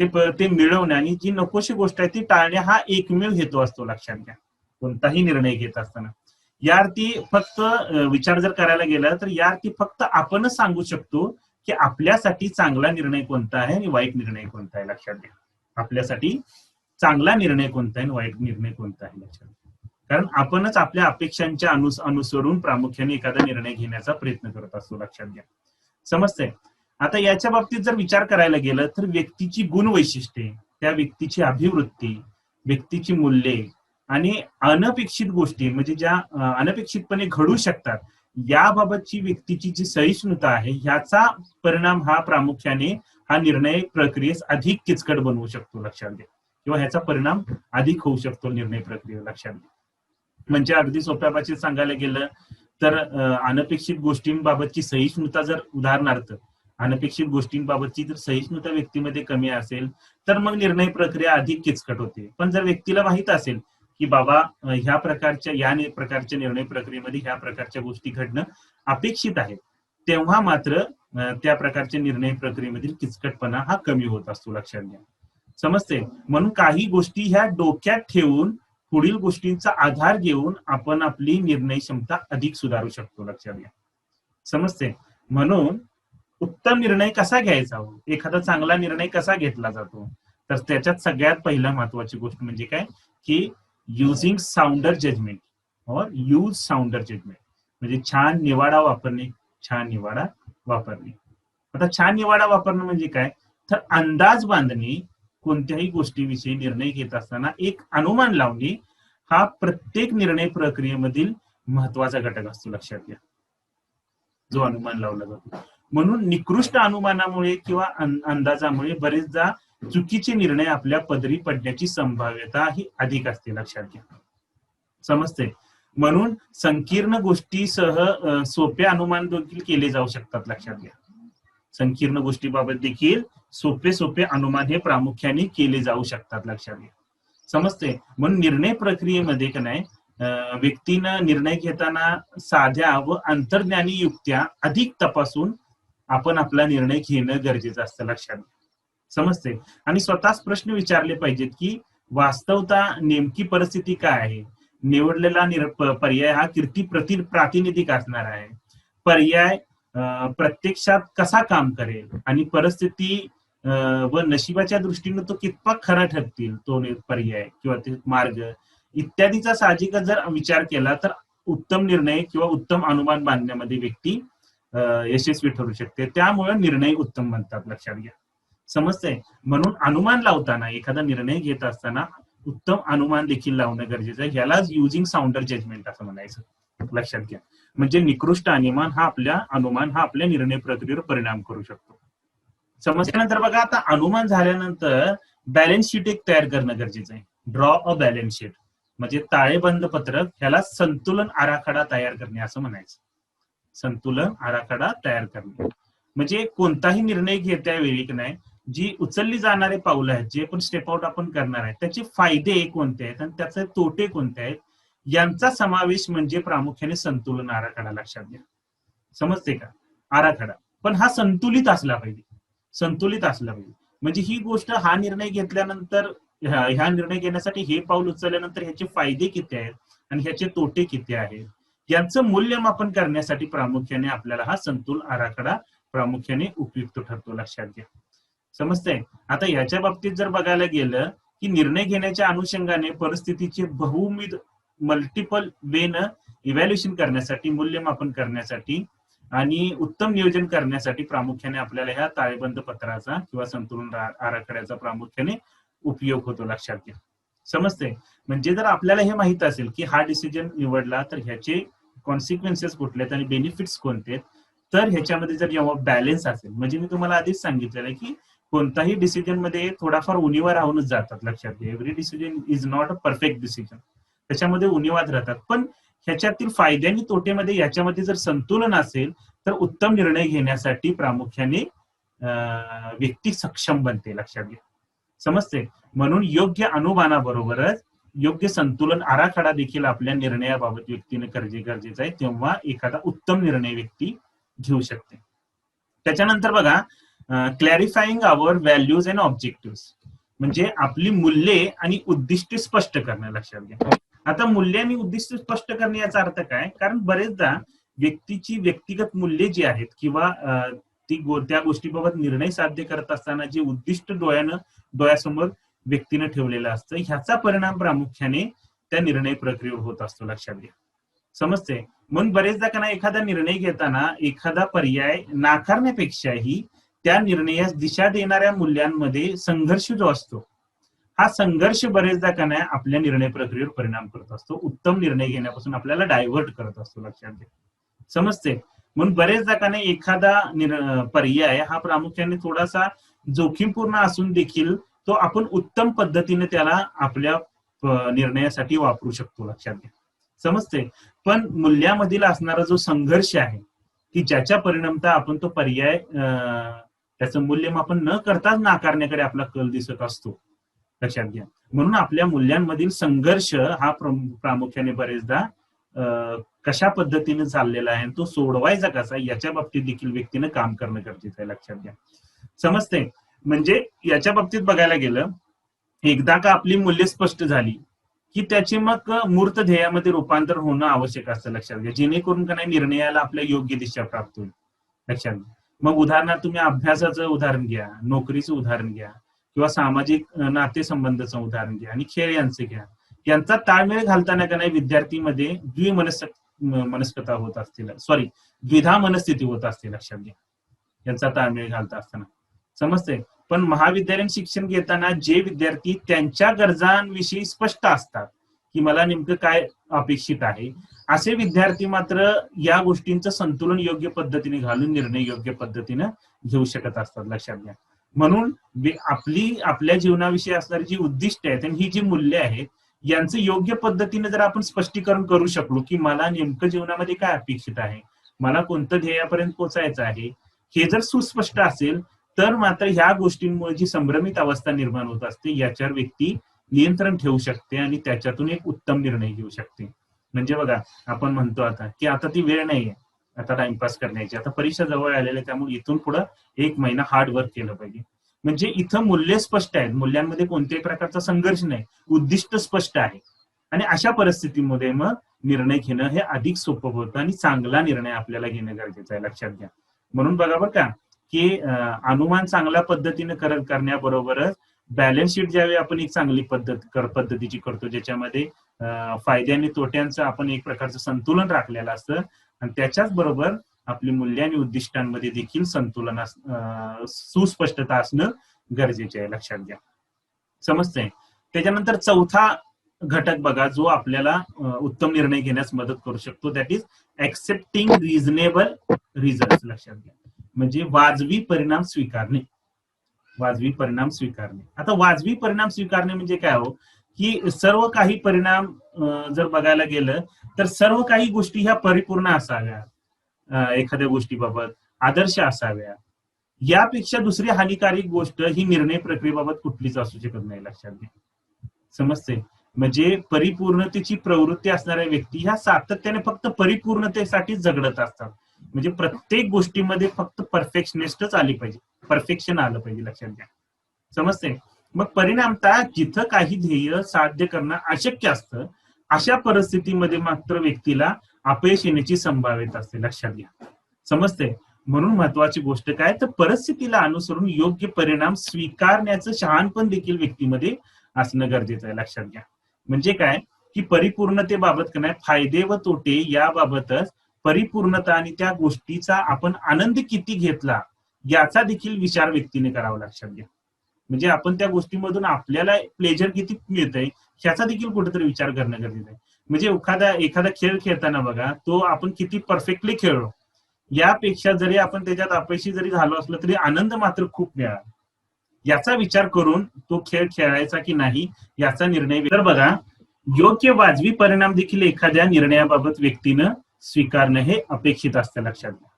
ते मिळवणे आणि जी नकोशी गोष्ट आहे ती टाळणे हा एकमेव हेतू असतो. लक्षात घ्या. कोणताही निर्णय घेत असताना या अर्थी फक्त विचार जर करायला गेला तर या अर्थी फक्त आपणच सांगू शकतो की आपल्यासाठी चांगला निर्णय कोणता आहे आणि वाईट निर्णय कोणता आहे. लक्षात घ्या. आपल्यासाठी चांगला निर्णय कोणता आहे आणि वाईट निर्णय कोणता आहे. लक्षात घ्या. कारण आपणच आपल्या अपेक्षांच्या अनुसरून प्रामुख्याने एखादा निर्णय घेण्याचा प्रयत्न करत असतो. लक्षात घ्या. समजतंय. आता याच्या बाबतीत जर विचार करायला गेलं तर व्यक्तीची गुणवैशिष्ट्ये, त्या व्यक्तीची अभिवृत्ती, व्यक्तीची मूल्ये आणि अनपेक्षित गोष्टी म्हणजे ज्या अनपेक्षितपणे घडू शकतात याबाबतची व्यक्तीची जी सहिष्णुता आहे ह्याचा परिणाम हा प्रामुख्याने हा निर्णय प्रक्रियेस अधिक किचकट बनवू शकतो. लक्षात घ्या. किंवा ह्याचा परिणाम अधिक होऊ शकतो निर्णय प्रक्रियेवर, लक्षात घ्या. म्हणजे अगदी सोप्या भाषेत सांगायला गेलं तर अनपेक्षित गोष्टींबाबतची सहिष्णुता, जर उदाहरणार्थ अनपेक्षित गोष्टींबाबतची जर सहिष्णुता व्यक्तीमध्ये कमी असेल तर मग निर्णय प्रक्रिया अधिक किचकट होते. पण जर व्यक्तीला माहित असेल की बाबा ह्या प्रकारच्या निर्णय प्रक्रियेमध्ये ह्या प्रकारच्या गोष्टी घडणं अपेक्षित आहे, तेव्हा मात्र त्या प्रकारच्या निर्णय प्रक्रियेमधील किचकटपणा हा कमी होत असतो, लक्षात घ्या. समजते. म्हणून काही गोष्टी ह्या डोक्यात ठेवून पुढील गोष्टींचा आधार घेऊन आपण आपली निर्णय क्षमता अधिक सुधारू शकतो, लक्षात घ्या. समजते. म्हणून उत्तम निर्णय कसा घ्यायचा, एखादा चांगला निर्णय कसा घेतला जातो, तर त्याच्यात सगळ्यात पहिला महत्वाची गोष्ट म्हणजे काय की युजिंग साऊंडर जजमेंट और यूज साऊंडर जजमेंट, म्हणजे छान निवाडा वापरणे. आता छान निवाडा वापरणं म्हणजे काय, तर अंदाज बांधणे, कोणत्याही गोष्टीविषयी निर्णय घेत असताना एक अनुमान लावणे हा प्रत्येक निर्णय प्रक्रियेमधील महत्वाचा घटक असतो, लक्षात घ्या, जो अनुमान लावला जातो. म्हणून निकृष्ट अनुमानामुळे किंवा अंदाजामुळे बरेचदा चुकीचे निर्णय आपल्या पदरी पडण्याची संभाव्यता ही अधिक असते, लक्षात घ्या. समजते. म्हणून संकीर्ण गोष्टीसह सोपे अनुमान देखील केले जाऊ शकतात, लक्षात घ्या. संकीर्ण गोष्टीबाबत देखील सोपे अनुमान हे प्रामुख्याने केले जाऊ शकतात, लक्षात घ्या. समजते. म्हणून निर्णय प्रक्रियेमध्ये का नाही व्यक्तीनं निर्णय घेताना साध्या व अंतर्ज्ञानी युक्त्या अधिक तपासून आपण आपला निर्णय घेणं गरजेचं असतं, लक्षात घ्या. समजते. आणि स्वतःच प्रश्न विचारले पाहिजेत की वास्तवता नेमकी परिस्थिती काय आहे, निवडलेला पर्याय हा किती प्रातिनिधिक असणार आहे, पर्याय प्रत्यक्षात कसा काम करेल आणि परिस्थिती व नशिबाच्या दृष्टीने तो कितपत खरा ठरतील, तो पर्याय किंवा ते मार्ग इत्यादीचा साहजिकच जर विचार केला तर उत्तम निर्णय किंवा उत्तम अनुमान बांधण्यामध्ये व्यक्ती यशस्वी ठरू शकते. त्यामुळे निर्णय उत्तम बनतात, लक्षात घ्या. समजतंय. म्हणून अनुमान लावताना, एखादा निर्णय घेत असताना उत्तम अनुमान देखील लावणं गरजेचं आहे. यालाच युजिंग साऊंडर जजमेंट असं म्हणायचं, लक्षात घ्या. म्हणजे निकृष्ट अनुमान हा आपल्या निर्णय प्रक्रियेवर परिणाम करू शकतो. समजल्यानंतर बघा, आता अनुमान झाल्यानंतर बॅलन्स शीट एक तयार करणं गरजेचं आहे. ड्रॉ अ बॅलन्स शीट म्हणजे ताळेबंद पत्रक, ह्याला संतुलन आराखडा तयार करणे असं म्हणायचं. संतुलन आराखडा तयार करणे म्हणजे कोणताही निर्णय घेत्या वेळी नाही जी उचलली जाणारे पावलं आहेत, जे पण स्टेप आउट आपण करणार आहे, त्याचे फायदे कोणते आहेत आणि त्याचे तोटे कोणते आहेत, यांचा समावेश म्हणजे प्रामुख्याने संतुलन आराखडा, लक्षात घ्या. समजते का. आराखडा पण हा संतुलित असला पाहिजे. म्हणजे ही गोष्ट, हा निर्णय घेतल्यानंतर, ह्या निर्णय घेण्यासाठी हे पाऊल उचलल्यानंतर ह्याचे फायदे किती आहेत आणि ह्याचे तोटे किती आहेत, यांचं मूल्यमापन करण्यासाठी प्रामुख्याने आपल्याला हा संतुलन आराखडा प्रामुख्याने उपयुक्त ठरतो, लक्षात घ्या. समजतंय. आता याच्या बाबतीत जर बघायला गेलं की निर्णय घेण्याच्या अनुषंगाने परिस्थितीचे बहुविध मल्टिपल वेनं इव्हॅल्युएशन करण्यासाठी, मूल्यमापन करण्यासाठी आणि उत्तम नियोजन करण्यासाठी प्रामुख्याने आपल्याला ह्या ताळेबंद पत्राचा किंवा संतुलन आराखड्याचा प्रामुख्याने उपयोग होतो, लक्षात घ्या. समजते. म्हणजे जर आपल्याला हे माहित असेल की हा डिसिजन निवडला तर ह्याचे कॉन्सिक्वेन्सेस कुठले आहेत आणि बेनिफिट्स कोणते आहेत, तर ह्याच्यामध्ये जर जेव्हा बॅलन्स असेल, म्हणजे मी तुम्हाला आधीच सांगितलेलं आहे की कोणताही डिसिजन मध्ये थोडाफार उणीवा राहूनच जातात, लक्षात घ्या. Every decision is not a perfect decision, त्याच्यामध्ये उणीवाद राहतात. पण ह्याच्यातील फायदे आणि तोटेमध्ये याच्यामध्ये जर संतुलन असेल तर उत्तम निर्णय घेण्यासाठी प्रामुख्याने व्यक्ती सक्षम बनते, लक्षात घ्या. समजते. म्हणून योग्य अनुमानाबरोबरच योग्य संतुलन आराखडा देखील आपल्या निर्णयाबाबत व्यक्तीने गरजेचं आहे, तेव्हा एखादा उत्तम निर्णय व्यक्ती घेऊ शकते. त्याच्यानंतर बघा, क्लॅरिफाईंग आवर व्हॅल्यूज अँड ऑब्जेक्टिव्ह म्हणजे आपली मूल्ये आणि उद्दिष्टे स्पष्ट करणं, लक्षात घ्या. आता मूल्य आणि उद्दिष्ट स्पष्ट करणे याचा अर्थ काय, कारण बरेचदा व्यक्तीची व्यक्तिगत मूल्ये जी आहेत किंवा त्या गोष्टीबाबत निर्णय साध्य करत असताना जे उद्दिष्ट डोळ्यासमोर व्यक्तीने ठेवलेलं असतं, ह्याचा परिणाम प्रामुख्याने त्या निर्णय प्रक्रियेवर होत असतो, लक्षात घ्या. समजते. म्हणून बरेचदा का एखादा निर्णय घेताना एखादा पर्याय नाकारण्यापेक्षाही त्या निर्णयास दिशा देणाऱ्या मूल्यांमध्ये संघर्ष जो असतो, हा संघर्ष बरेचदा का नाही आपल्या निर्णय प्रक्रियेवर परिणाम करत असतो, उत्तम निर्णय घेण्यापासून आपल्याला डायव्हर्ट करत असतो, लक्षात घ्या. समजते. म्हणून बरेचदा का नाही एखादा पर्याय हा प्रामुख्याने थोडासा जोखीमपूर्ण असून देखील तो आपण उत्तम पद्धतीने त्याला आपल्या निर्णयासाठी वापरू शकतो, लक्षात घ्या. समजते. पण मूल्यामधील असणारा जो संघर्ष आहे की ज्याच्या परिणामता आपण तो पर्याय त्याचं मूल्यमापन न करताच नाकारण्याकडे आपला कल दिसत असतो, लक्षात घ्या. म्हणून आपल्या मूल्यांमधील संघर्ष हा प्रामुख्याने बरेचदा कशा पद्धतीने चाललेला आहे, तो सोडवायचा कसा याच्या बाबतीत देखील व्यक्तीनं काम करणं गरजेचं आहे, लक्षात घ्या. समजते. म्हणजे याच्या बाबतीत बघायला गेलं, एकदा का आपली मूल्य स्पष्ट झाली की त्याचे मग मूर्त ध्येयामध्ये रूपांतर होणं आवश्यक असतं, लक्षात घ्या. जेणेकरून का नाही निर्णयाला आपल्या योग्य दिशा प्राप्त होईल, लक्षात घ्या. मग उदाहरणार्थ तुम्ही अभ्यासाचं उदाहरण घ्या, नोकरीचं उदाहरण घ्या, किंवा सामाजिक नातेसंबंधाचं उदाहरण घ्या आणि खेळ यांचं घ्या. यांचा ताळमेळ घालताना का नाही विद्यार्थीमध्ये मनस्कता होत असतील, द्विधा मनस्थिती होत असते, लक्षात घ्या. यांचा ताळमेळ घालता असताना. समजते. पण महाविद्यालयीन शिक्षण घेताना जे विद्यार्थी त्यांच्या गरजांविषयी स्पष्ट असतात की मला नेमकं काय अपेक्षित आहे, असे विद्यार्थी मात्र या गोष्टींचं संतुलन योग्य पद्धतीने घालून निर्णय योग्य पद्धतीने घेऊ शकत असतात, लक्षात घ्या. म्हणून आपल्या जीवनाविषयी असणारी जी उद्दिष्ट आहेत आणि ही जी मूल्य आहेत यांचं योग्य पद्धतीने जर आपण स्पष्टीकरण करू शकलो की मला नेमकं जीवनामध्ये काय अपेक्षित आहे, मला कोणतं ध्येयापर्यंत पोहोचायचं आहे, हे जर सुस्पष्ट असेल तर मात्र ह्या गोष्टींमुळे जी संभ्रमित अवस्था निर्माण होत असते याच्यावर व्यक्ती नियंत्रण ठेवू शकते आणि त्याच्यातून एक उत्तम निर्णय घेऊ शकते. म्हणजे बघा, आपण म्हणतो आता की आता ती वेळ नाहीये आता टाइमपास करण्याची, आता परीक्षा जवळ आलेल्या, त्यामुळे इथून पुढे 1 महिना हार्ड वर्क केलं पाहिजे. म्हणजे इथं मूल्य स्पष्ट आहेत, मूल्यांमध्ये कोणत्याही प्रकारचा संघर्ष नाही, उद्दिष्ट स्पष्ट आहे. आणि अशा परिस्थितीमध्ये मग निर्णय घेणं हे अधिक सोपं होतं आणि चांगला निर्णय आपल्याला घेणं गरजेचं आहे, लक्षात घ्या. म्हणून बघा बरं का की अनुमान चांगल्या पद्धतीने करण्याबरोबरच बॅलन्स शीट ज्यावेळी आपण एक चांगली पद्धतीची करतो, ज्याच्यामध्ये फायदे आणि तोट्यांचं आपण एक प्रकारचं संतुलन राखलेलं असतं आणि त्याच्याच बरोबर आपली मूल्य आणि उद्दिष्टांमध्ये देखील संतुलन सुस्पष्टता असणं गरजेचे आहे, लक्षात घ्या. समजतंय. त्याच्यानंतर चौथा घटक बघा जो आपल्याला उत्तम निर्णय घेण्यास मदत करू शकतो, that is accepting reasonable result, लक्षात घ्या. म्हणजे वाजवी परिणाम स्वीकारणे. वाजवी परिणाम स्वीकारणे. आता वाजवी परिणाम स्वीकारणे म्हणजे काय हो, की सर्व काही परिणाम जर बघायला गेलं तर सर्व काही गोष्टी ह्या परिपूर्ण असाव्या, एखाद्या गोष्टीबाबत आदर्श असाव्या, यापेक्षा दुसरी हानिकारक गोष्ट ही निर्णय प्रक्रियेबाबत कुठलीच असू शकत नाही, लक्षात घ्या. समजते. म्हणजे परिपूर्णतेची प्रवृत्ती असणाऱ्या व्यक्ती ह्या सातत्याने फक्त परिपूर्णतेसाठी झगडत असतात. म्हणजे प्रत्येक गोष्टीमध्ये फक्त परफेक्शनिस्टच आली पाहिजे, परफेक्शन आलं पाहिजे, लक्षात घ्या. समजते. मग परिणामतः जिथं काही ध्येय साध्य करणं अशक्य असतं अशा परिस्थितीमध्ये मात्र व्यक्तीला अपयश येण्याची संभाव्यता असते, लक्षात घ्या. समजते. म्हणून महत्वाची गोष्ट काय तर परिस्थितीला अनुसरून योग्य परिणाम स्वीकारण्याचं शहाणपण देखील व्यक्तीमध्ये असणं गरजेचं आहे, लक्षात घ्या. म्हणजे काय की परिपूर्णतेबाबत काय फायदे व तोटे याबाबतच परिपूर्णता आणि त्या गोष्टीचा आपण आनंद किती घेतला याचा देखील विचार व्यक्तीने करावा, लक्षात घ्या. म्हणजे आपण त्या गोष्टीमधून आपल्याला प्लेजर किती मिळतंय ह्याचा देखील कुठेतरी विचार करणं गरजेचं आहे. म्हणजे एखादा खेळ खेळताना बघा, तो आपण किती परफेक्टली खेळलो यापेक्षा जरी आपण त्याच्यात अपयशी जरी झालो असलो तरी आनंद मात्र खूप मिळाला, याचा विचार करून तो खेळ खेळायचा की नाही याचा निर्णय. तर बघा, योग्य वाजवी परिणाम देखील एखाद्या निर्णयाबाबत व्यक्तीनं स्वीकारणं हे अपेक्षित असतं, लक्षात घ्या.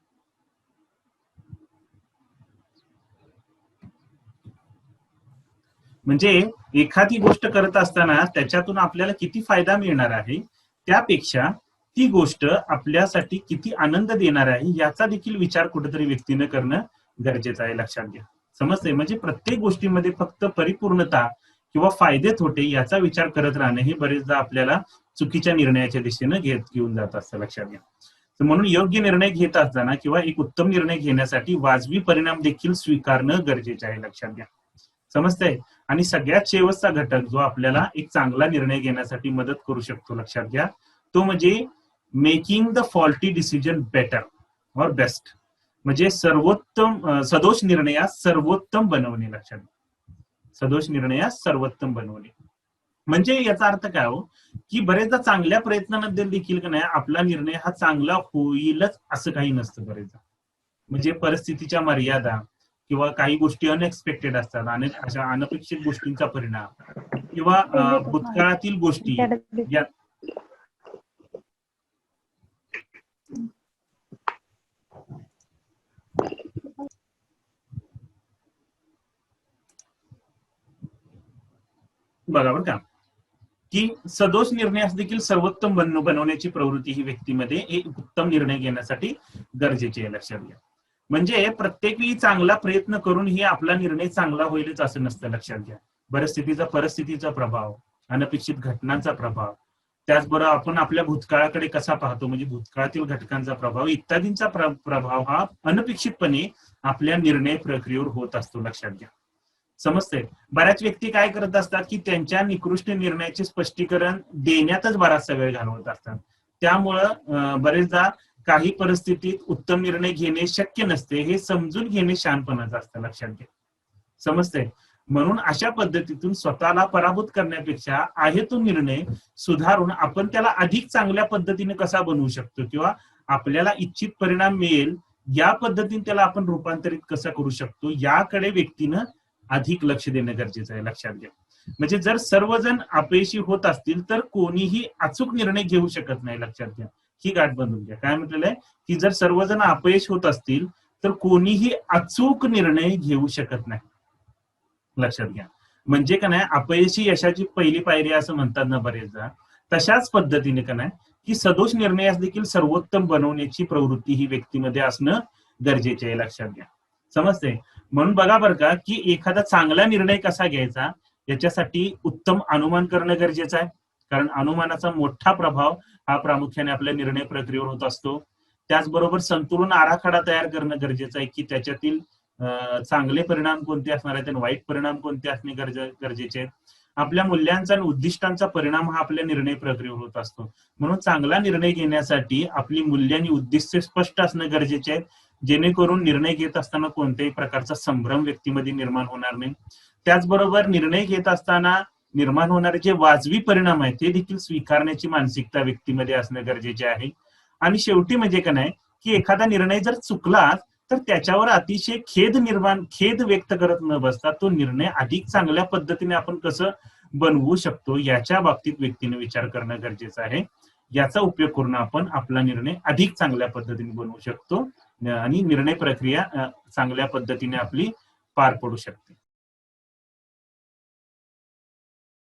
म्हणजे एखादी गोष्ट करत असताना त्याच्यातून आपल्याला किती फायदा मिळणार आहे त्यापेक्षा ती गोष्ट आपल्यासाठी किती आनंद देणार आहे याचा देखील विचार कुठेतरी व्यक्तीनं करणं गरजेचं आहे, लक्षात घ्या. समजते. म्हणजे प्रत्येक गोष्टीमध्ये फक्त परिपूर्णता किंवा फायदे तोटे याचा विचार करत राहणं हे बरेचदा आपल्याला चुकीच्या निर्णयाच्या दिशेनं घेऊन जात असतं, लक्षात घ्या. म्हणून योग्य निर्णय घेत असताना किंवा एक उत्तम निर्णय घेण्यासाठी वाजवी परिणाम देखील स्वीकारणं गरजेचं आहे, लक्षात घ्या. समजतंय. आणि सगळ्यात शेवटचा घटक जो आपल्याला एक चांगला निर्णय घेण्यासाठी मदत करू शकतो, लक्षात घ्या, तो म्हणजे making the faulty decision better और बेस्ट. म्हणजे सदोष निर्णयास सर्वोत्तम बनवणे, लक्षात घ्या. सदोष निर्णयास सर्वोत्तम बनवणे म्हणजे याचा अर्थ काय हो, की बरेचदा चांगल्या प्रयत्नांमध्ये देखील का नाही आपला निर्णय हा चांगला होईलच असं काही नसतं बरेचदा. म्हणजे परिस्थितीच्या मर्यादा, किंवा काही गोष्टी अनएक्सपेक्टेड असतात आणि अशा अनपेक्षित गोष्टींचा परिणाम किंवा भूतकाळातील गोष्टी या बरोबर का की सदोष निर्णयास देखील सर्वोत्तम बनवण्याची प्रवृत्ती ही व्यक्तीमध्ये एक उत्तम निर्णय घेण्यासाठी गरजेची आहे, लक्षात घ्या. म्हणजे प्रत्येक वेळी चांगला प्रयत्न करून ही आपला निर्णय चांगला होईलच असं नसतं, लक्षात घ्या. परिस्थितीचा प्रभाव, अनपेक्षित घटनांचा प्रभाव, त्याचबरोबर आपण आपल्या भूतकाळाकडे कसा पाहतो म्हणजे भूतकाळातील घटकांचा प्रभाव इत्यादींचा प्रभाव हा अनपेक्षितपणे आपल्या निर्णय प्रक्रियेवर होत असतो, लक्षात घ्या. समजते. बऱ्याच व्यक्ती काय करत असतात की त्यांच्या निकृष्ट निर्णयाचे स्पष्टीकरण देण्यातच बराचसा वेळ घालवत असतात. त्यामुळं बरेचदा काही परिस्थितीत उत्तम निर्णय घेणे शक्य नसते हे समजून घेणे शहाणपणाचं असतं, लक्षात घ्या. समजते. म्हणून अशा पद्धतीतून स्वतःला पराभूत करण्यापेक्षा आहे तो निर्णय सुधारून आपण त्याला अधिक चांगल्या पद्धतीने कसा बनवू शकतो किंवा आपल्याला इच्छित परिणाम मिळेल या पद्धतीने त्याला आपण रूपांतरित कसं करू शकतो याकडे व्यक्तीनं अधिक लक्ष देणं गरजेचं आहे, लक्षात घ्या. म्हणजे जर सर्वजण अपयशी होत असतील तर कोणीही अचूक निर्णय घेऊ शकत नाही, लक्षात घ्या. ही गाठ बांधून घ्या. काय म्हटलेलं आहे की जर सर्वजण अपयश होत असतील तर कोणीही अचूक निर्णय घेऊ शकत नाही, लक्षात घ्या. म्हणजे का नाही अपयशी यशाची पहिली पायरी असं म्हणतात ना बरेचदा, तशाच पद्धतीने का नाही की सदोष निर्णयास देखील सर्वोत्तम बनवण्याची प्रवृत्ती ही व्यक्तीमध्ये असणं गरजेचे आहे, लक्षात घ्या. समजते. म्हणून बघा बरं का की एखादा चांगला निर्णय कसा घ्यायचा याच्यासाठी उत्तम अनुमान करणं गरजेचं आहे, कारण अनुमानाचा मोठा प्रभाव हा प्रामुख्याने आपल्या निर्णय प्रक्रियेवर होत असतो. त्याचबरोबर संतुलन आराखडा तयार करणं गरजेचं आहे की त्याच्यातील चांगले परिणाम कोणते असणार आहेत आणि वाईट परिणाम कोणते असणे गरजेचे आहेत. आपल्या मूल्यांचा आणि उद्दिष्टांचा परिणाम हा आपल्या निर्णय प्रक्रियेवर होत असतो. म्हणून चांगला निर्णय घेण्यासाठी आपली मूल्य आणि उद्दिष्ट स्पष्ट असणं गरजेचे आहेत, जेणेकरून निर्णय घेत असताना कोणत्याही प्रकारचा संभ्रम व्यक्तीमध्ये निर्माण होणार नाही. त्याचबरोबर निर्णय घेत असताना निर्माण होणारे जे वाजवी परिणाम आहेत ते देखील स्वीकारण्याची मानसिकता व्यक्तीमध्ये असणं गरजेचे आहे. आणि शेवटी म्हणजे का नाही की एखादा निर्णय जर चुकला तर त्याच्यावर अतिशय खेद व्यक्त करत न बसता तो निर्णय अधिक चांगल्या पद्धतीने आपण कसं बनवू शकतो याच्या बाबतीत व्यक्तीने विचार करणं गरजेचं आहे. याचा उपयोग करून आपण आपला निर्णय अधिक चांगल्या पद्धतीने बनवू शकतो आणि निर्णय प्रक्रिया चांगल्या पद्धतीने आपली पार पडू शकते.